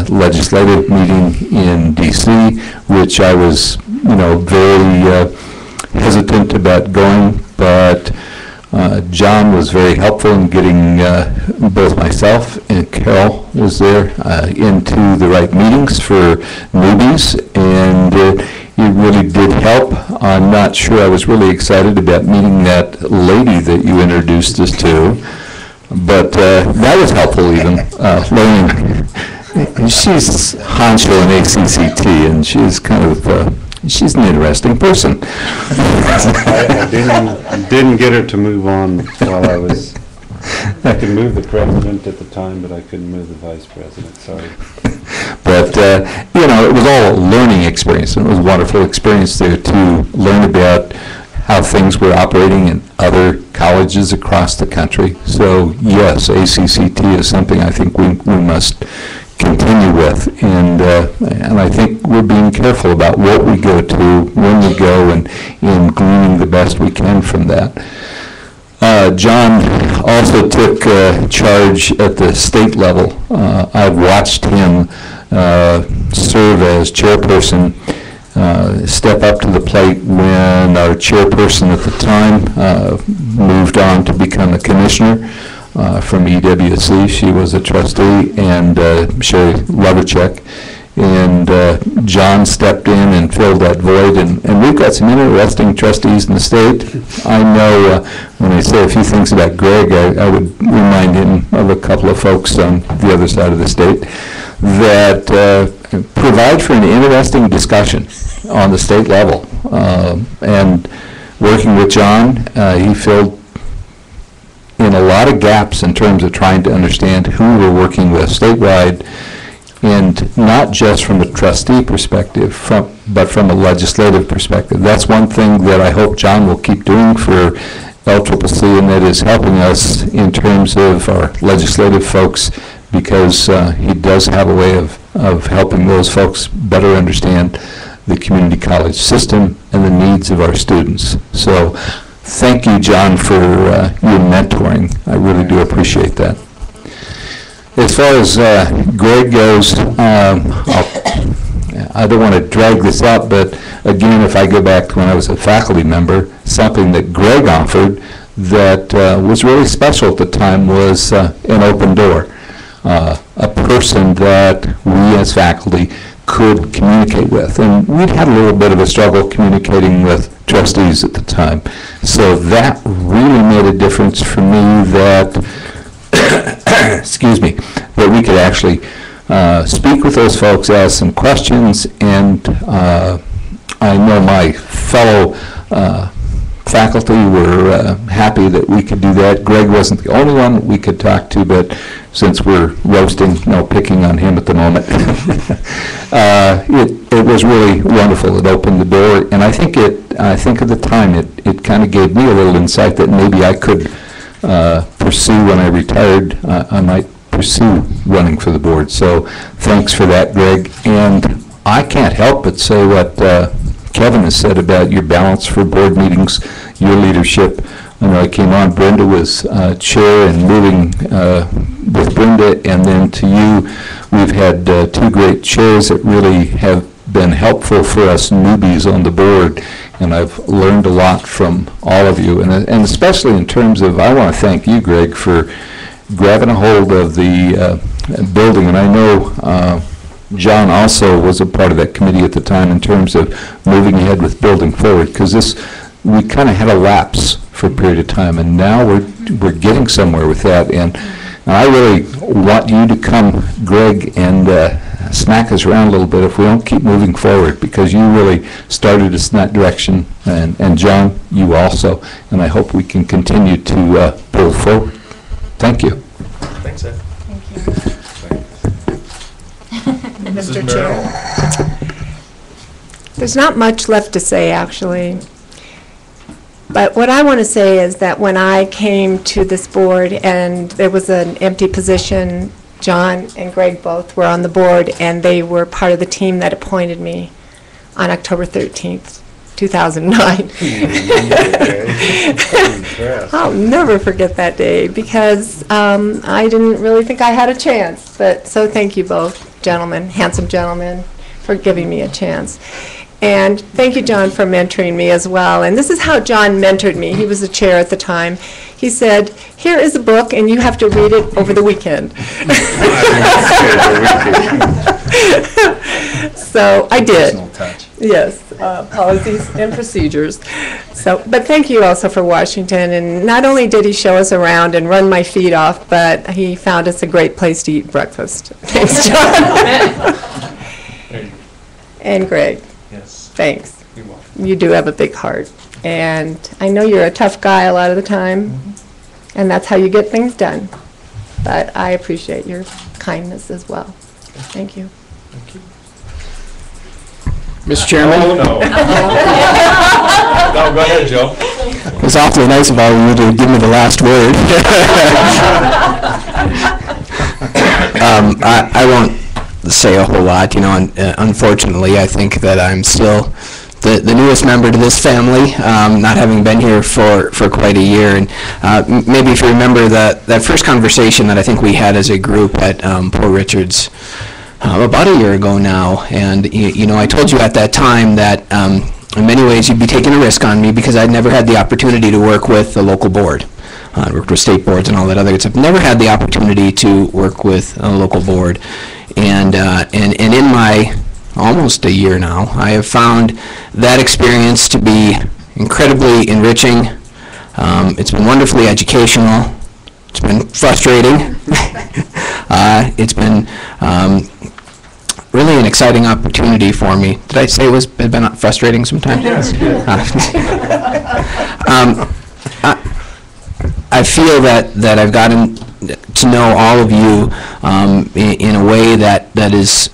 legislative meeting in D.C., which I was, very hesitant about going, but John was very helpful in getting both myself and Carol was there into the right meetings for newbies, and it really did help. I'm not sure I was really excited about meeting that lady that you introduced us to, but that was helpful even, learning. She's Honcho in ACCT, and she's kind of, she's an interesting person. I didn't get her to move on while I could move the president at the time, but I couldn't move the vice president, sorry. But, it was all a learning experience, and it was a wonderful experience there to learn about how things were operating in other colleges across the country. So, yes, ACCT is something I think we must continue with, and I think we're being careful about what we go to, when we go, and in gleaning the best we can from that. John also took charge at the state level. I've watched him serve as chairperson, step up to the plate when our chairperson at the time moved on to become a commissioner from EWC. She was a trustee, and Sherry Lovercheck. And John stepped in and filled that void, and we've got some interesting trustees in the state. I know when I say a few things about Greg, I would remind him of a couple of folks on the other side of the state that provide for an interesting discussion on the state level. And working with John, he filled in a lot of gaps in terms of trying to understand who we're working with statewide, and not just from a trustee perspective, but from a legislative perspective. That's one thing that I hope John will keep doing for LCCC, and that is helping us in terms of our legislative folks, because he does have a way of helping those folks better understand the community college system and the needs of our students. So thank you, John, for your mentoring. I really do appreciate that. As far as Greg goes, I don't want to drag this up, but again, if I go back to when I was a faculty member, something that Greg offered that was really special at the time was an open door. A person that we as faculty could communicate with. And we'd had a little bit of a struggle communicating with trustees at the time. So that really made a difference for me that excuse me, that we could actually speak with those folks, ask some questions, and I know my fellow faculty were happy that we could do that. Greg wasn't the only one we could talk to, but since we're roasting, no picking on him at the moment, it was really wonderful. It opened the door, and I think at the time it kind of gave me a little insight that maybe I could pursue when I retired. I might pursue running for the board. So thanks for that, Greg. And I can't help but say what Kevin has said about your balance for board meetings, your leadership. When I came on, Brenda was chair and moving with Brenda, and then to you, we've had two great chairs that really have been helpful for us newbies on the board, and I've learned a lot from all of you, and especially in terms of, I want to thank you, Greg, for grabbing a hold of the building, and I know John also was a part of that committee at the time in terms of moving ahead with building forward, because we kind of had a lapse for a period of time, and now we're getting somewhere with that, and I really want you to come, Greg, and smack us around a little bit if we don't keep moving forward, because you really started us in that direction, and John, you also, and I hope we can continue to pull forward. Thank you. Thanks, Ed. Thank you. Mr. Chair. There's not much left to say, actually. But what I want to say is that when I came to this board and there was an empty position, John and Greg both were on the board, and they were part of the team that appointed me on October 13th, 2009. I'll never forget that day, because I didn't really think I had a chance. But so thank you both, gentlemen, handsome gentlemen, for giving me a chance. And thank you, John, for mentoring me as well. And this is how John mentored me. He was the chair at the time. He said, here is a book, and you have to read it over the weekend. So I did. Personal touch. Yes, policies and procedures. So, but thank you also for Washington. And not only did he show us around and run my feet off, but he found us a great place to eat breakfast. Thanks, John. And Greg. Yes. Thanks. You're welcome. You do have a big heart. And I know you're a tough guy a lot of the time, and that's how you get things done. But I appreciate your kindness as well. Thank you. Thank you. Mr. Chairman? Oh, no. No, go ahead, Joe. It was awfully nice of all of you to give me the last word. I won't say a whole lot, you know, and unfortunately, I think that I'm still the newest member to this family, not having been here for quite a year. And maybe if you remember that first conversation that I think we had as a group at Port Richards about a year ago now, and you know, I told you at that time that in many ways you'd be taking a risk on me because I'd never had the opportunity to work with the local board. I worked with state boards and all that other good stuff. Never had the opportunity to work with a local board. And in my almost a year now, I have found that experience to be incredibly enriching. It's been wonderfully educational. It's been frustrating. It's been really an exciting opportunity for me. Did I say it had been frustrating sometimes? Yes. I feel that I've gotten to know all of you in a way that is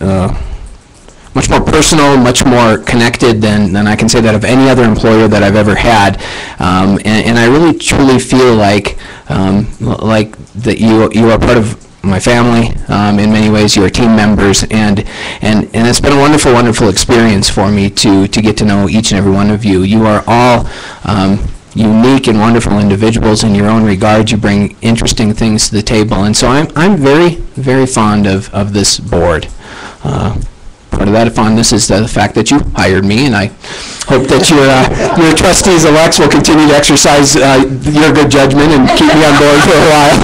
much more personal, much more connected than I can say that of any other employer that I've ever had. And I really truly feel like that you are part of my family. In many ways, you are team members, and it's been a wonderful, wonderful experience for me to get to know each and every one of you. You are all unique and wonderful individuals in your own regards. You bring interesting things to the table, and so I'm very, very fond of this board. Part of that fondness is the fact that you hired me, and I hope that your trustees-elects will continue to exercise your good judgment and keep me on board for a while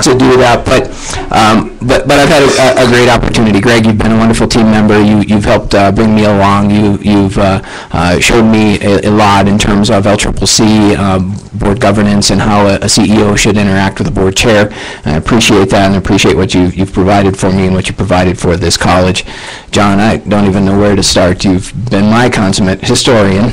to do that. But I've had a great opportunity. Greg, you've been a wonderful team member. You've helped bring me along. You've showed me a lot in terms of LCCC, board governance, and how a CEO should interact with a board chair. And I appreciate that, and I appreciate what you've provided for me and what you provided for this college. John, I don't even know where to start. You've been my consummate historian.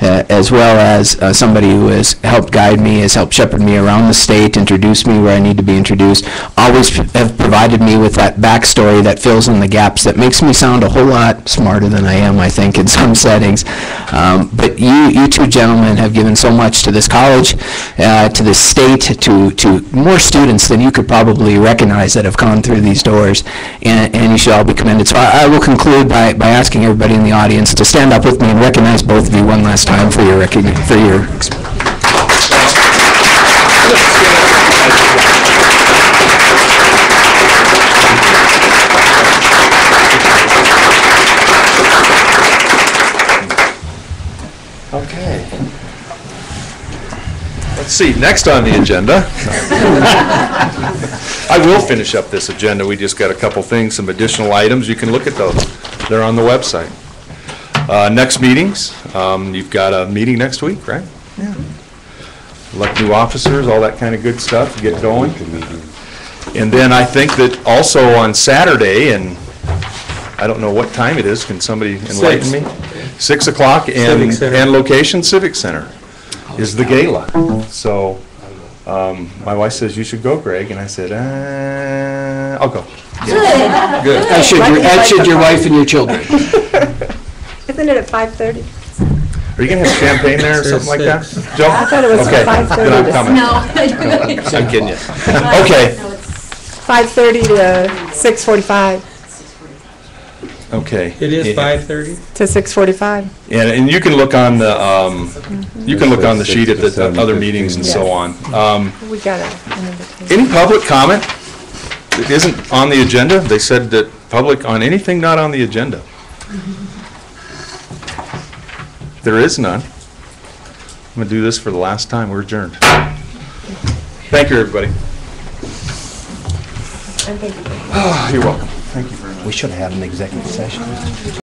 as well as somebody who has helped guide me, has helped shepherd me around the state, introduce me where I need to be introduced, always have provided me with that backstory that fills in the gaps, that makes me sound a whole lot smarter than I am, I think, in some settings. But you two gentlemen have given so much to this college, to this state, to more students than you could probably recognize that have gone through these doors, and you should all be commended. So I will conclude by asking everybody in the audience to stand up with me and recognize both of you one last time for your Okay. Let's see, next on the agenda. I will finish up this agenda. We just got a couple things, some additional items. You can look at those. They're on the website. Next meetings, you've got a meeting next week, right? Yeah. Elect new officers, all that kind of good stuff, get going. And then I think that also on Saturday, and I don't know what time it is, can somebody enlighten me? 6 o'clock, and location Civic Center is the gala. So my wife says, you should go, Greg, and I said, I'll go. Yeah. Good. As should your wife and your children. Isn't it at 5:30? Are you going to have champagne there or something like that? Joe? I thought it was Okay, 5:30. then I'm coming. No. I'm kidding you. Okay. 5:30 to 6:45. Okay. It is 5:30? To 6:45. And you can look on the, you can look on the sheet at the other meetings and so on. We got an invitation. Any public comment that isn't on the agenda? They said that public on anything not on the agenda. There is none. I'm going to do this for the last time. We're adjourned. Thank you, everybody. And thank you. You're welcome. Thank you very much. We should have had an executive session.